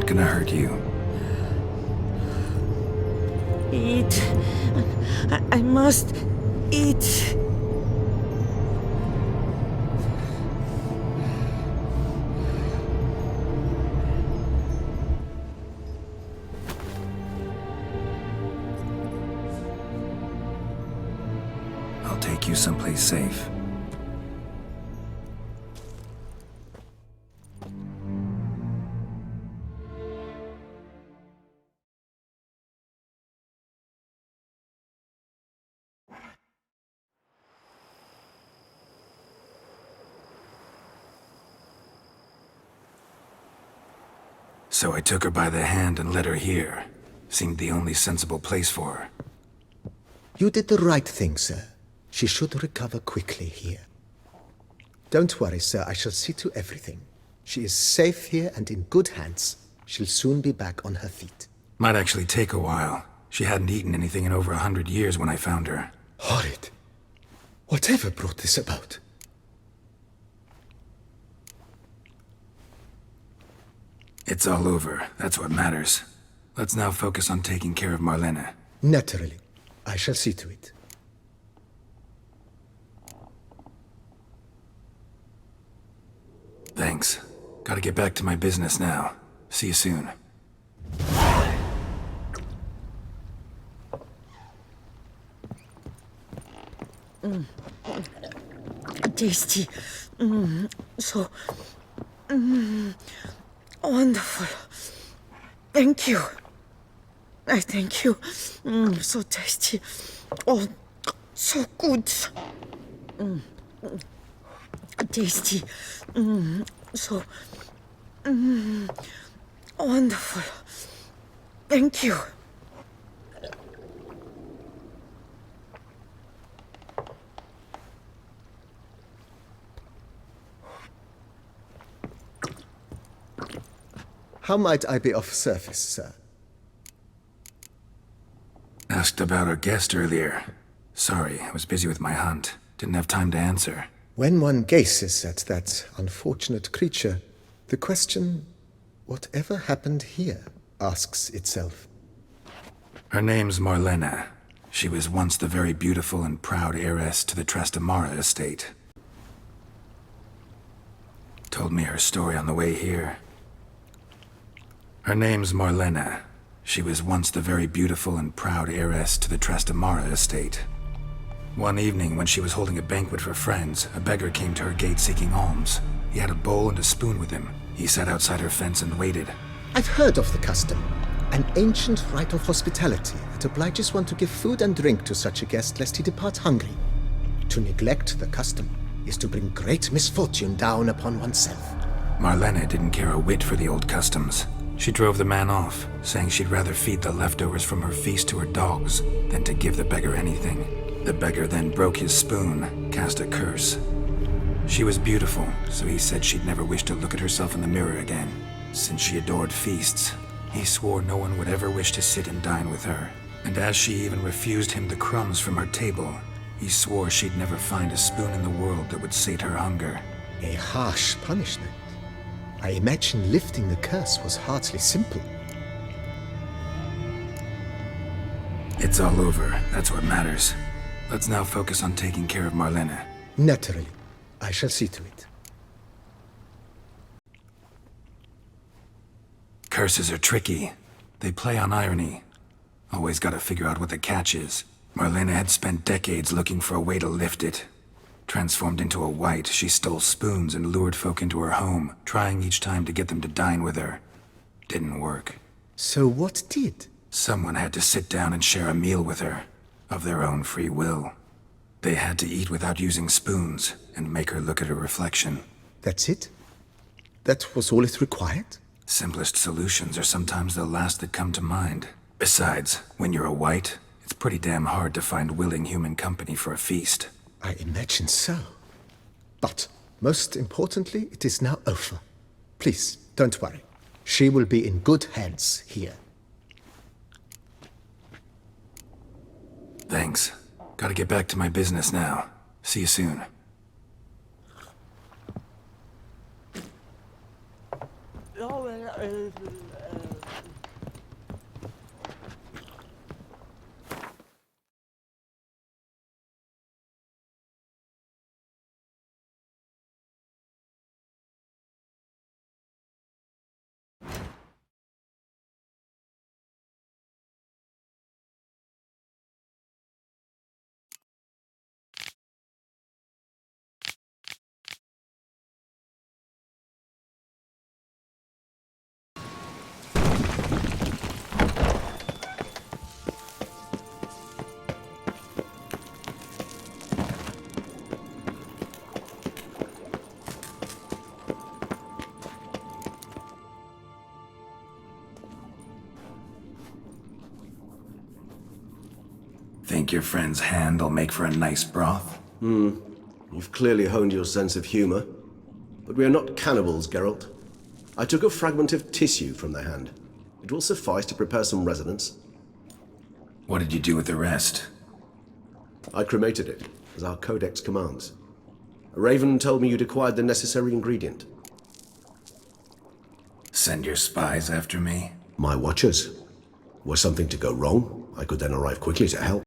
gonna hurt you. Eat. I must eat. I'll take you someplace safe. So I took her by the hand and led her here. Seemed the only sensible place for her. You did the right thing, sir. She should recover quickly here. Don't worry, sir. I shall see to everything. She is safe here and in good hands. She'll soon be back on her feet. Might actually take a while. She hadn't eaten anything in over 100 years when I found her. Horrid. Whatever brought this about? It's all over. That's what matters. Let's now focus on taking care of Marlena. Naturally. I shall see to it. Thanks. Gotta get back to my business now. See you soon. Tasty. So wonderful. Thank you. I thank you. So tasty. Oh, so good. Tasty. So wonderful. Thank you. How might I be of service, sir? Asked about our guest earlier. Sorry, I was busy with my hunt. Didn't have time to answer. When one gazes at that unfortunate creature, the question, whatever happened here, asks itself. Her name's Marlena. She was once the very beautiful and proud heiress to the Trastamara estate. Told me her story on the way here. Her name's Marlena. She was once the very beautiful and proud heiress to the Trastamara estate. One evening, when she was holding a banquet for friends, a beggar came to her gate seeking alms. He had a bowl and a spoon with him. He sat outside her fence and waited. I've heard of the custom. An ancient rite of hospitality that obliges one to give food and drink to such a guest lest he depart hungry. To neglect the custom is to bring great misfortune down upon oneself. Marlena didn't care a whit for the old customs. She drove the man off, saying she'd rather feed the leftovers from her feast to her dogs than to give the beggar anything. The beggar then broke his spoon, cast a curse. She was beautiful, so he said she'd never wish to look at herself in the mirror again. Since she adored feasts, he swore no one would ever wish to sit and dine with her. And as she even refused him the crumbs from her table, he swore she'd never find a spoon in the world that would sate her hunger. A harsh punishment. I imagine lifting the curse was hardly simple. It's all over. That's what matters. Let's now focus on taking care of Marlena. Naturally. I shall see to it. Curses are tricky. They play on irony. Always gotta figure out what the catch is. Marlena had spent decades looking for a way to lift it. Transformed into a wight, she stole spoons and lured folk into her home, trying each time to get them to dine with her. Didn't work. So what did? Someone had to sit down and share a meal with her, of their own free will. They had to eat without using spoons, and make her look at her reflection. That's it? That was all it required? Simplest solutions are sometimes the last that come to mind. Besides, when you're a wight, it's pretty damn hard to find willing human company for a feast. I imagine so. But, most importantly, it is now over. Please, don't worry. She will be in good hands here. Thanks. Gotta get back to my business now. See you soon. Think your friend's hand will make for a nice broth? You've clearly honed your sense of humor. But we are not cannibals, Geralt. I took a fragment of tissue from the hand. It will suffice to prepare some resonance. What did you do with the rest? I cremated it, as our codex commands. A raven told me you'd acquired the necessary ingredient. Send your spies after me? My watchers. Were something to go wrong, I could then arrive quickly to help.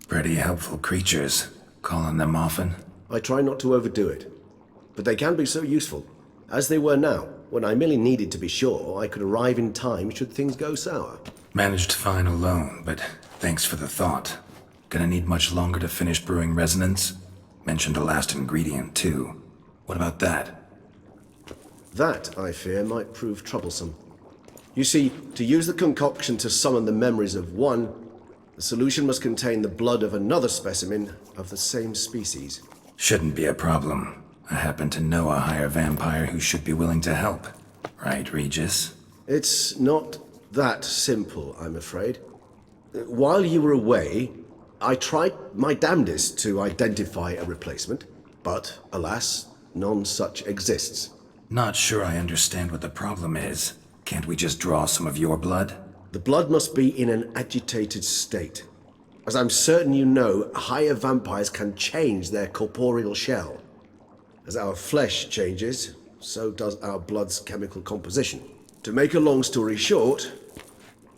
Pretty helpful creatures. Call on them often? I try not to overdo it. But they can be so useful. As they were now, when I merely needed to be sure I could arrive in time should things go sour. Managed fine alone, but thanks for the thought. Gonna need much longer to finish brewing resonance? Mentioned a last ingredient, too. What about that? That, I fear, might prove troublesome. You see, to use the concoction to summon the memories of one, the solution must contain the blood of another specimen of the same species. Shouldn't be a problem. I happen to know a higher vampire who should be willing to help. Right, Regis? It's not that simple, I'm afraid. While you were away, I tried my damnedest to identify a replacement, but alas, none such exists. Not sure I understand what the problem is. Can't we just draw some of your blood? The blood must be in an agitated state. As I'm certain you know, higher vampires can change their corporeal shell. As our flesh changes, so does our blood's chemical composition. To make a long story short,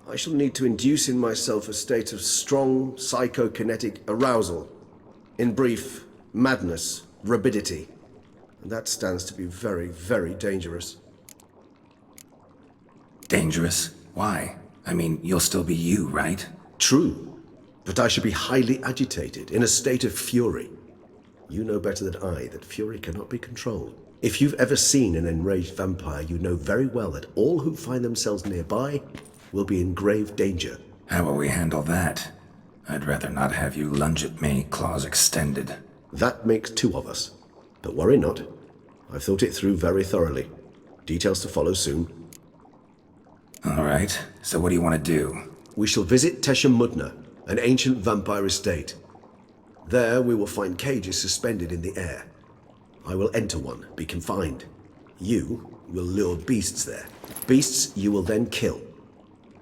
I shall need to induce in myself a state of strong psychokinetic arousal. In brief, madness, rabidity. And that stands to be very, very dangerous. Dangerous? Why? I mean, you'll still be you, right? True, but I should be highly agitated, in a state of fury. You know better than I that fury cannot be controlled. If you've ever seen an enraged vampire, you know very well that all who find themselves nearby will be in grave danger. How will we handle that? I'd rather not have you lunge at me, claws extended. That makes two of us. But worry not. I've thought it through very thoroughly. Details to follow soon. All right, so what do you want to do? We shall visit Tesham Mutna, an ancient vampire estate. There we will find cages suspended in the air. I will enter one, be confined. You will lure beasts there. Beasts you will then kill.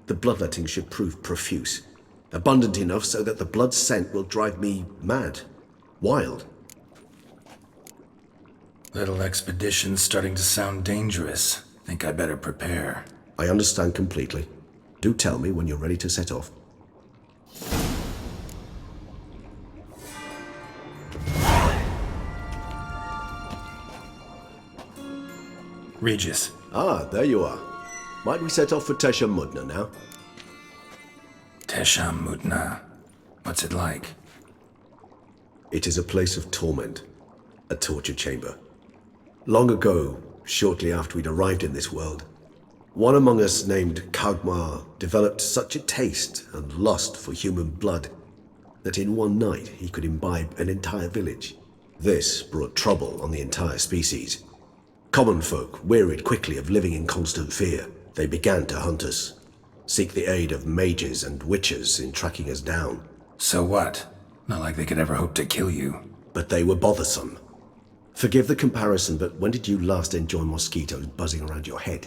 The bloodletting should prove profuse. Abundant enough so that the blood scent will drive me mad. Wild. Little expedition's starting to sound dangerous. Think I better prepare. I understand completely. Do tell me when you're ready to set off. Regis. Ah, there you are. Might we set off for Tesham Mutna now? Tesham Mutna. What's it like? It is a place of torment. A torture chamber. Long ago, shortly after we'd arrived in this world, one among us named Kagmar developed such a taste and lust for human blood that in one night he could imbibe an entire village. This brought trouble on the entire species. Common folk wearied quickly of living in constant fear. They began to hunt us, seek the aid of mages and witches in tracking us down. So what? Not like they could ever hope to kill you. But they were bothersome. Forgive the comparison, but when did you last enjoy mosquitoes buzzing around your head?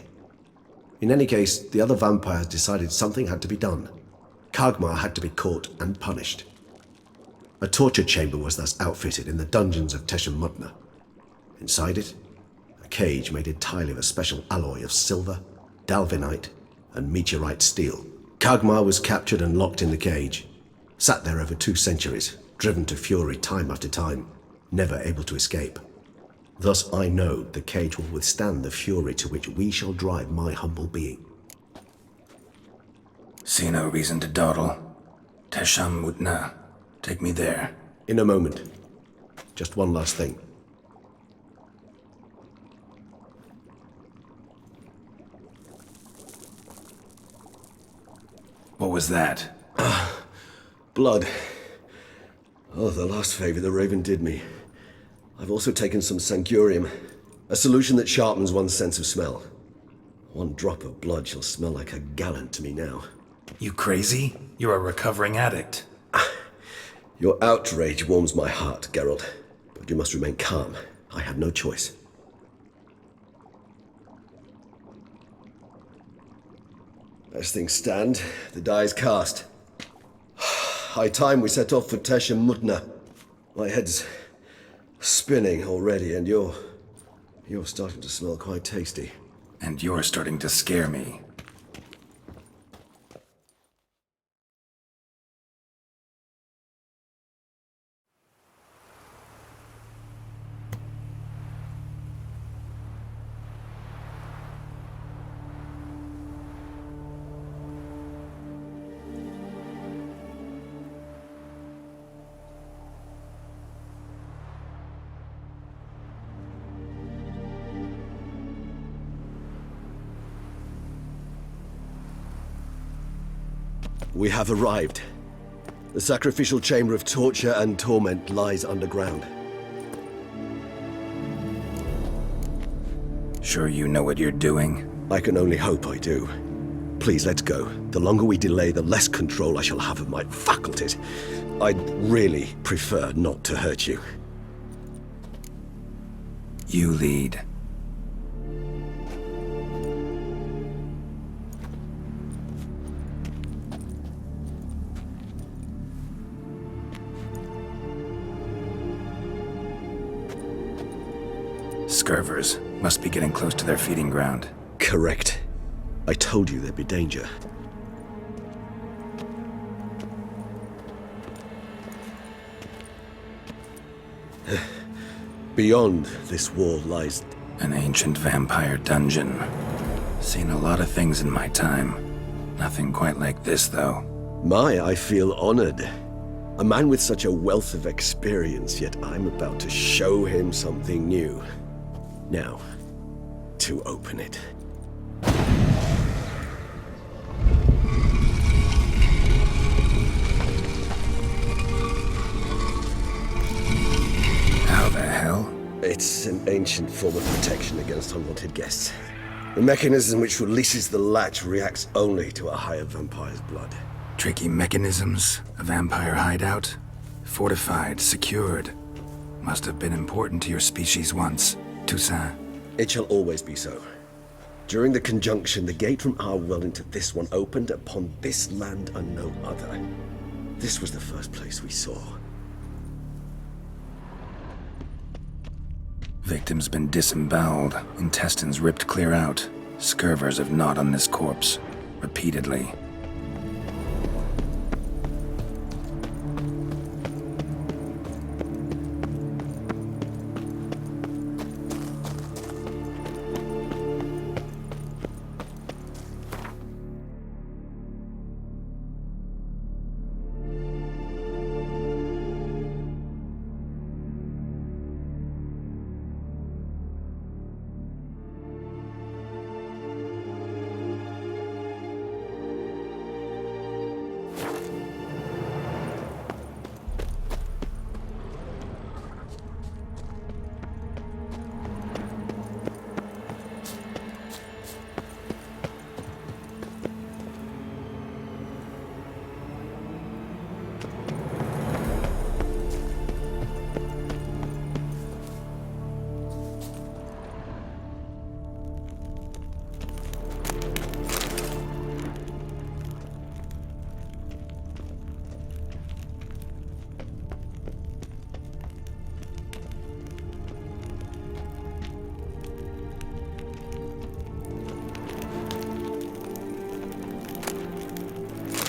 In any case, the other vampires decided something had to be done. Kagmar had to be caught and punished. A torture chamber was thus outfitted in the dungeons of Tesham Mutna. Inside it, a cage made entirely of a special alloy of silver, dalvinite, and meteorite steel. Kagmar was captured and locked in the cage. Sat there over 2 centuries, driven to fury time after time, never able to escape. Thus I know the cage will withstand the fury to which we shall drive my humble being. See no reason to dawdle. Tesham Mutna. Take me there. In a moment. Just one last thing. What was that? Blood. Oh, the last favor the Raven did me. I've also taken some Sangurium, a solution that sharpens one's sense of smell. One drop of blood shall smell like a gallon to me now. You crazy? You're a recovering addict. Your outrage warms my heart, Geralt. But you must remain calm. I had no choice. As things stand, the die is cast. High time we set off for Tesham Mutna. My head's spinning already, and you're starting to smell quite tasty. And you're starting to scare me. We have arrived. The sacrificial chamber of torture and torment lies underground. Sure you know what you're doing? I can only hope I do. Please, let's go. The longer we delay, the less control I shall have of my faculties. I'd really prefer not to hurt you. You lead. Scurvers must be getting close to their feeding ground. Correct. I told you there'd be danger. Beyond this wall lies... An ancient vampire dungeon. Seen a lot of things in my time. Nothing quite like this, though. I feel honored. A man with such a wealth of experience, yet I'm about to show him something new. Now, to open it. How the hell? It's an ancient form of protection against unwanted guests. The mechanism which releases the latch reacts only to a higher vampire's blood. Tricky mechanisms, a vampire hideout. Fortified, secured. Must have been important to your species once. Toussaint. It shall always be so. During the conjunction, the gate from our world into this one opened upon this land and no other. This was the first place we saw. Victim's been disemboweled, intestines ripped clear out. Scurvers have gnawed on this corpse. Repeatedly.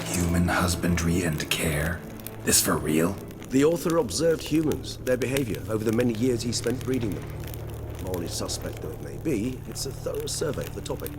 Human husbandry and care? This for real? The author observed humans, their behavior, over the many years he spent breeding them. Morally suspect though it may be, it's a thorough survey of the topic.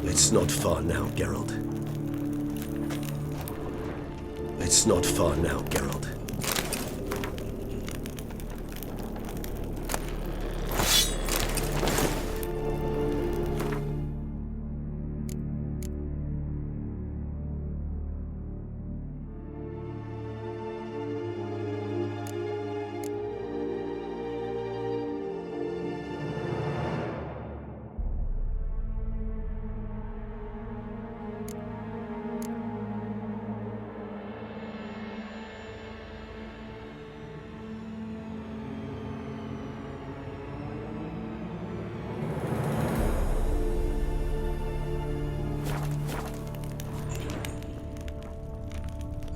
It's not far now, Geralt. It's not far now, Geralt.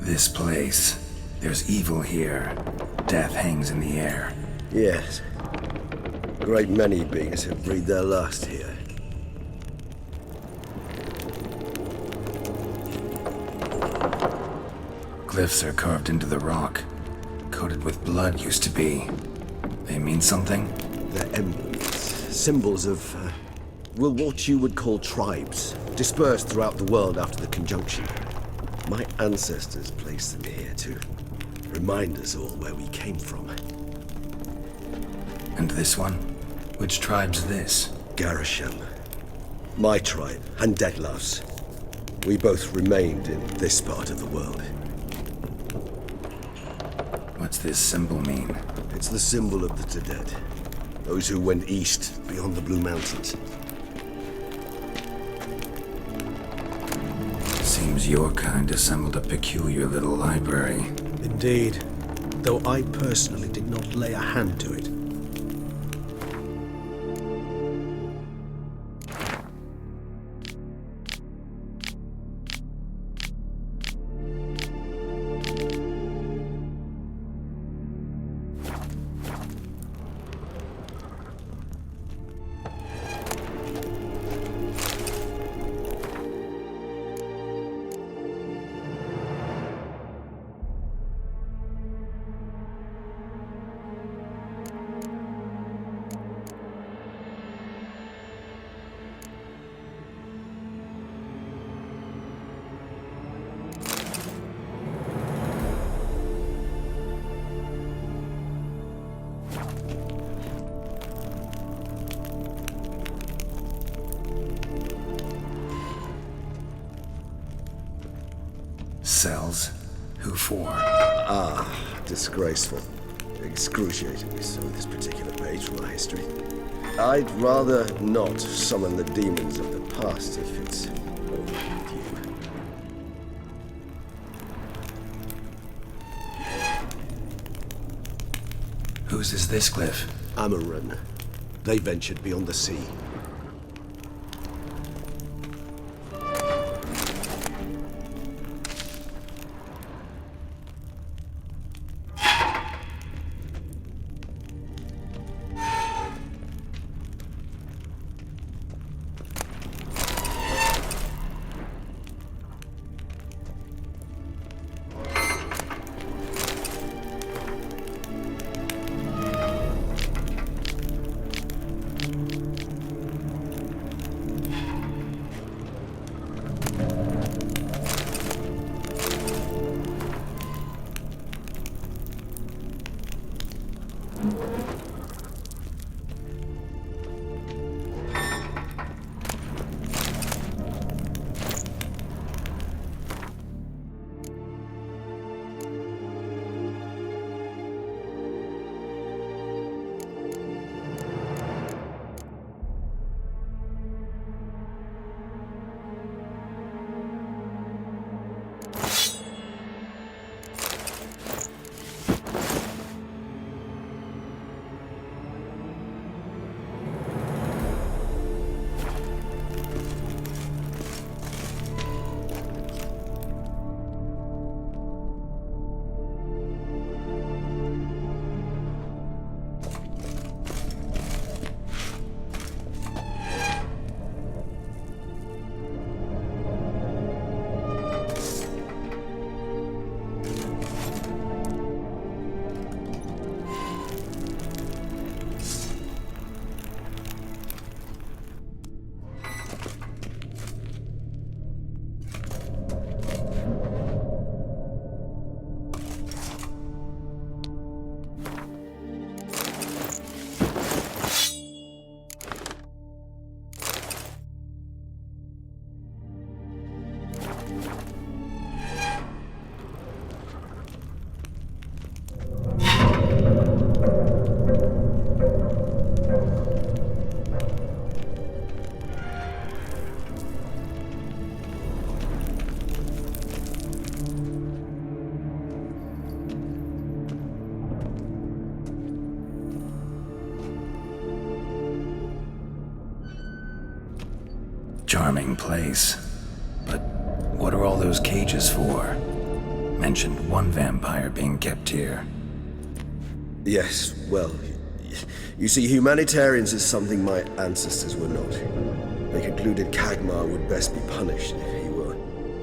This place. There's evil here. Death hangs in the air. Yes. A great many beings have breathed their last here. Glyphs are carved into the rock. Coated with blood used to be. They mean something? They're emblems, symbols of, well, what you would call tribes, dispersed throughout the world after the conjunction. My ancestors placed them here to remind us all where we came from. And this one? Which tribe's this? Geralt. My tribe, and Detlaff's. We both remained in this part of the world. What's this symbol mean? It's the symbol of the dead. Those who went east, beyond the Blue Mountains. Seems your kind assembled a peculiar little library. Indeed, though I personally did not lay a hand to it. Cells? Who for? Disgraceful. Excruciatingly so, this particular page from our history. I'd rather not summon the demons of the past if it's all right with you. Whose is this glyph? Amaran. They ventured beyond the sea. Charming place. But what are all those cages for? Mentioned one vampire being kept here. Yes, well, you see, humanitarians is something my ancestors were not. They concluded Kagmar would best be punished if he were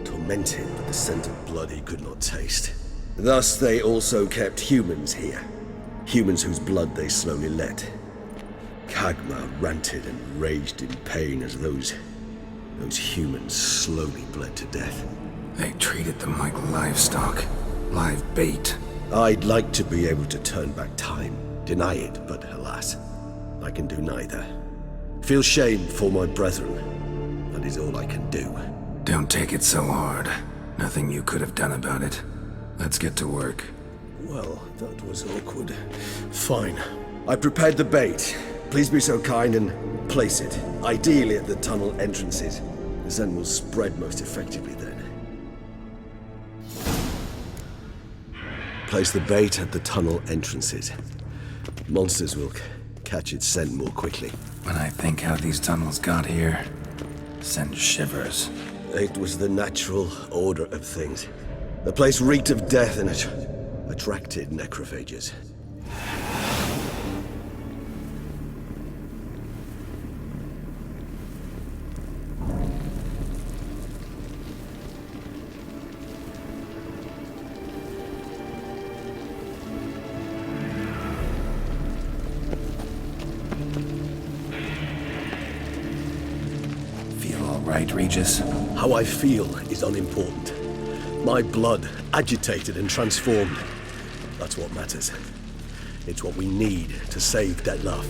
tormented with the scent of blood he could not taste. Thus, they also kept humans here. Humans whose blood they slowly let. Kagmar ranted and raged in pain as those humans slowly bled to death. They treated them like livestock, live bait. I'd like to be able to turn back time, deny it, but alas, I can do neither. Feel shame for my brethren. That is all I can do. Don't take it so hard. Nothing you could have done about it. Let's get to work. Well, that was awkward. Fine. I prepared the bait. Please be so kind and place it, ideally at the tunnel entrances. The scent will spread most effectively then. Place the bait at the tunnel entrances. Monsters will catch its scent more quickly. When I think how these tunnels got here, sends shivers. It was the natural order of things. The place reeked of death and it attracted necrophages. Right, Regis? How I feel is unimportant. My blood agitated and transformed. That's what matters. It's what we need to save Detlaff.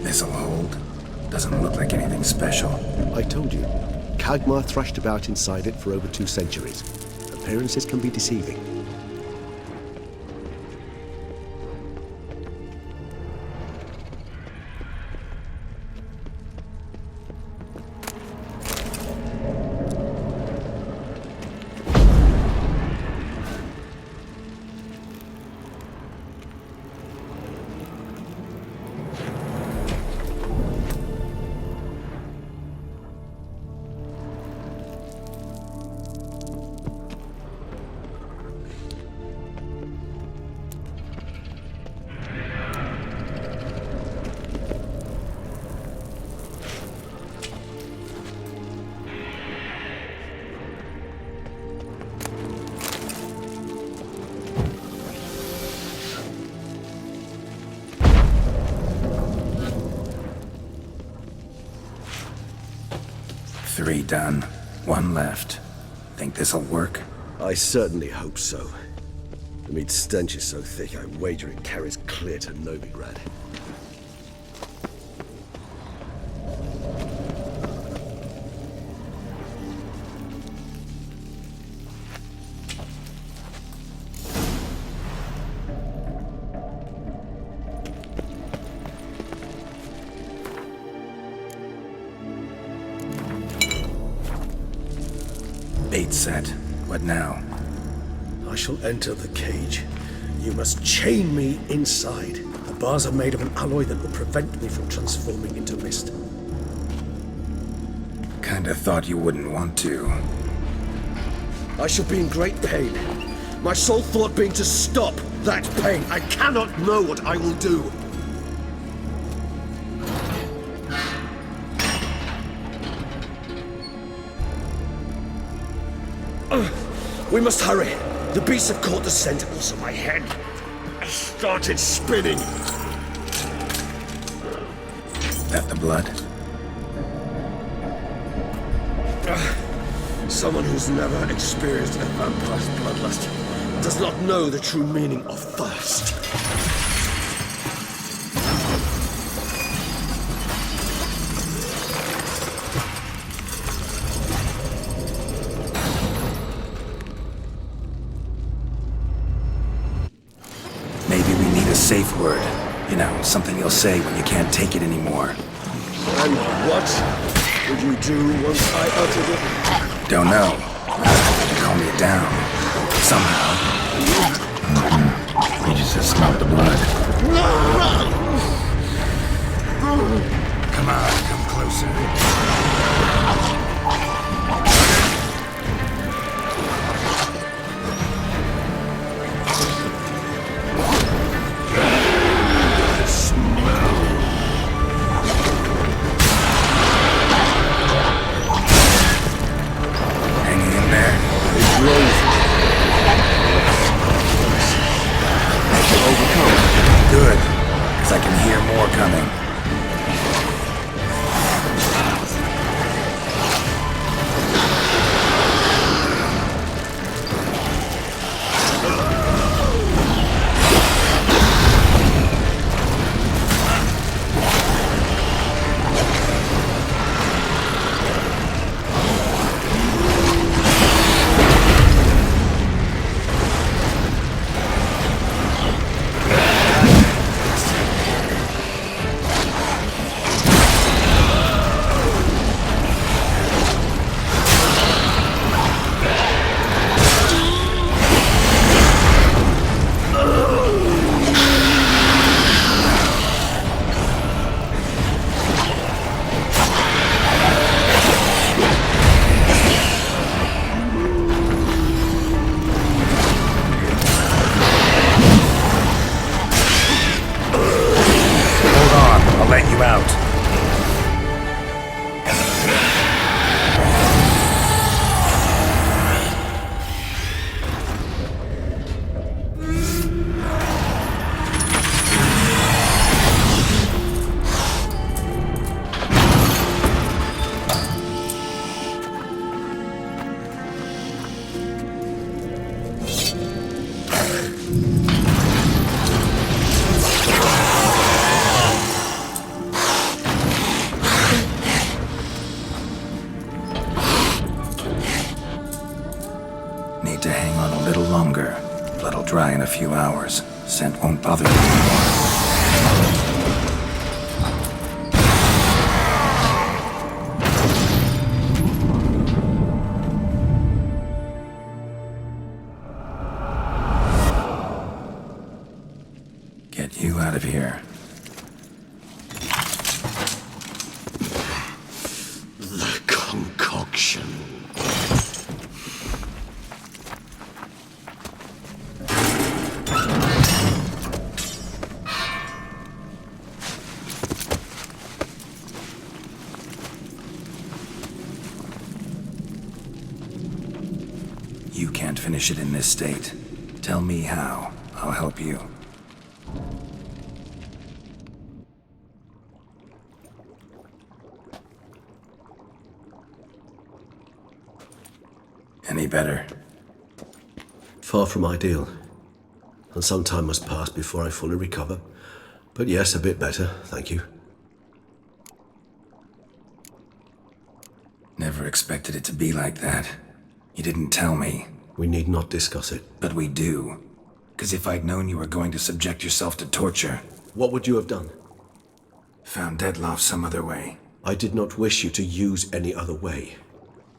This'll hold. Doesn't look like anything special. I told you, Kagmar thrashed about inside it for over 2 centuries. Appearances can be deceiving. Three done. One left. Think this'll work? I certainly hope so. The meat stench is so thick, I wager it carries clear to Novigrad. Bait set. What now? I shall enter the cage. You must chain me inside. The bars are made of an alloy that will prevent me from transforming into mist. Kinda thought you wouldn't want to. I shall be in great pain. My sole thought being to stop that pain. I cannot know what I will do. We must hurry. The beasts have caught the scent, also my head. I started spinning. That the blood? Someone who's never experienced a vampire's bloodlust does not know the true meaning of thirst. F word. You know, something you'll say when you can't take it anymore. And what would you do once I uttered it? Don't know. Calm me down. Somehow. Regis has smelled the blood. Come on, come closer. Hanging in there? Good, because I can hear more coming. Let you out. Need to hang on a little longer. Blood'll dry in a few hours. Scent won't bother you anymore. Get you out of here. The concoction. You can't finish it in this state. Tell me how. I'll help you. Any better? Far from ideal. And some time must pass before I fully recover. But yes, a bit better, thank you. Never expected it to be like that. You didn't tell me. We need not discuss it. But we do. Because if I'd known you were going to subject yourself to torture... What would you have done? Found Detlaff some other way. I did not wish you to use any other way.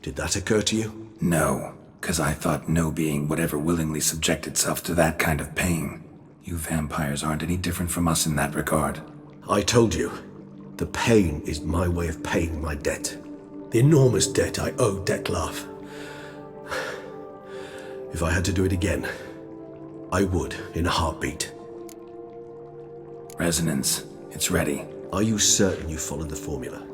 Did that occur to you? No, because I thought no being would ever willingly subject itself to that kind of pain. You vampires aren't any different from us in that regard. I told you, the pain is my way of paying my debt. The enormous debt I owe Detlaff. If I had to do it again, I would in a heartbeat. Resonance. It's ready. Are you certain you followed the formula?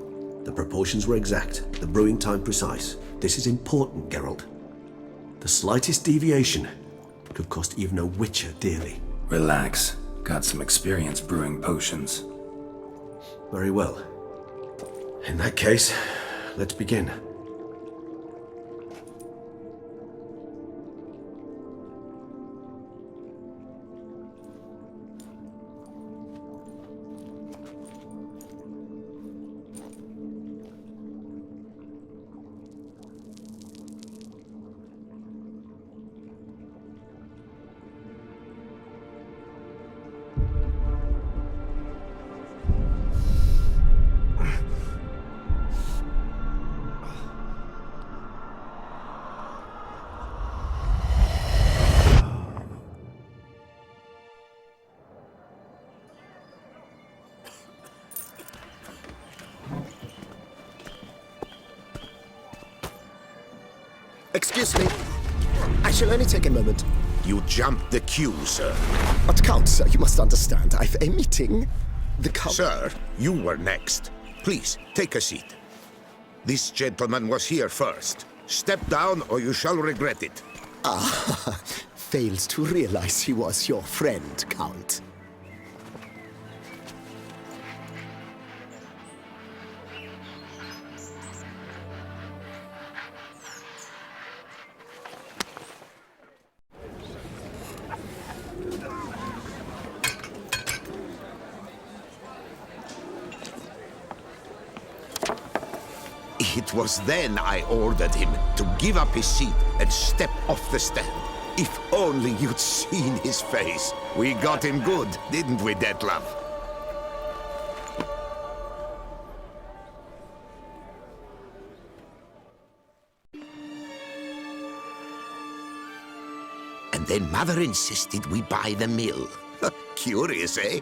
The proportions were exact, the brewing time precise. This is important, Geralt. The slightest deviation could cost even a witcher dearly. Relax. Got some experience brewing potions. Very well. In that case, let's begin. Excuse me. I shall only take a moment. You jumped the queue, sir. But Count, sir, you must understand. I've a meeting. The Count... Sir, you were next. Please, take a seat. This gentleman was here first. Step down or you shall regret it. Ah, fails to realize he was your friend, Count. It was then I ordered him to give up his seat and step off the stand. If only you'd seen his face. We got him good, didn't we, Detlaff? And then Mother insisted we buy the mill. Curious, eh?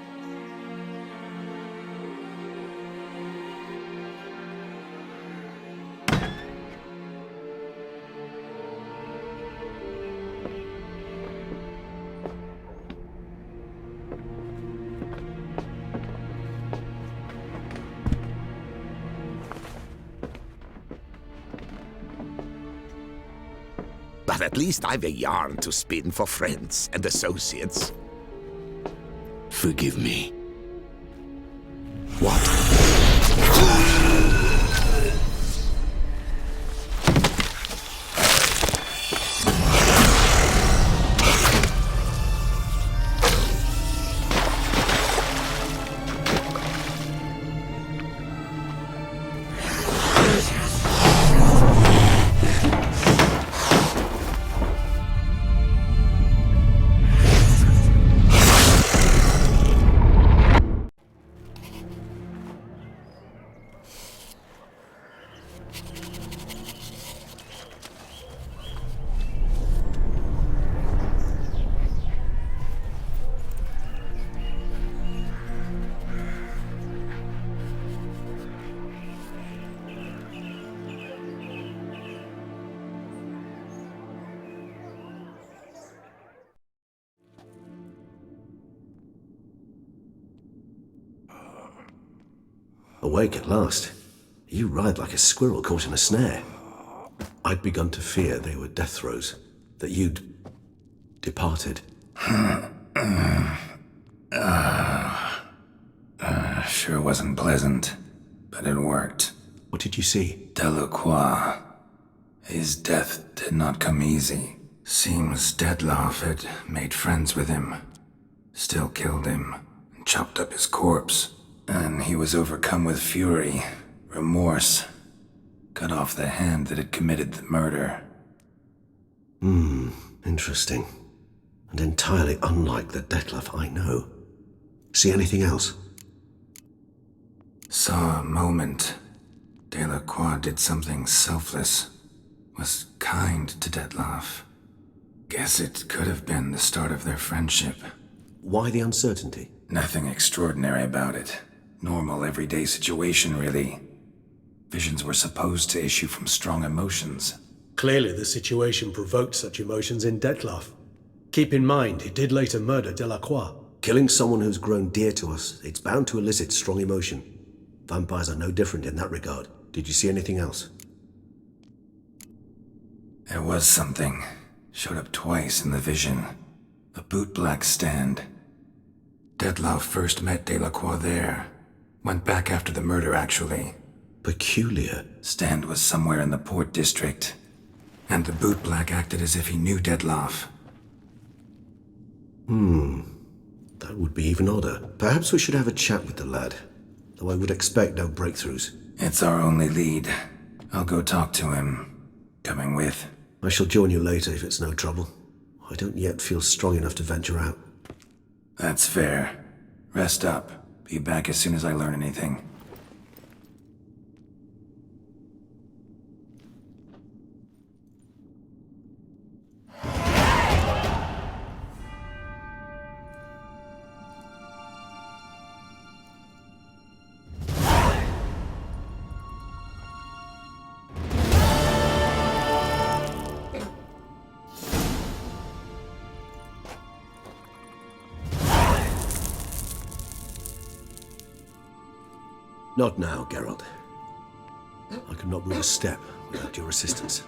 But at least I've a yarn to spin for friends and associates. Forgive me. What? Awake at last. You ride like a squirrel caught in a snare. I'd begun to fear they were death throes, that you'd departed. Sure wasn't pleasant, but it worked. What did you see? Delacroix. His death did not come easy. Seems Detlaff had made friends with him, still killed him, and chopped up his corpse. And he was overcome with fury, remorse, cut off the hand that had committed the murder. Interesting. And entirely unlike the Detlaff I know. See anything else? Saw a moment. Delacroix did something selfless. Was kind to Detlaff. Guess it could have been the start of their friendship. Why the uncertainty? Nothing extraordinary about it. Normal, everyday situation, really. Visions were supposed to issue from strong emotions. Clearly the situation provoked such emotions in Detlaff. Keep in mind, he did later murder Delacroix. Killing someone who's grown dear to us, it's bound to elicit strong emotion. Vampires are no different in that regard. Did you see anything else? There was something. Showed up twice in the vision. A bootblack stand. Detlaff first met Delacroix there. Went back after the murder, actually. Peculiar. Stand was somewhere in the Port District. And the bootblack acted as if he knew Detlaff. That would be even odder. Perhaps we should have a chat with the lad. Though I would expect no breakthroughs. It's our only lead. I'll go talk to him. Coming with? I shall join you later if it's no trouble. I don't yet feel strong enough to venture out. That's fair. Rest up. Be back as soon as I learn anything. Not now, Geralt. I could not move a step without your assistance.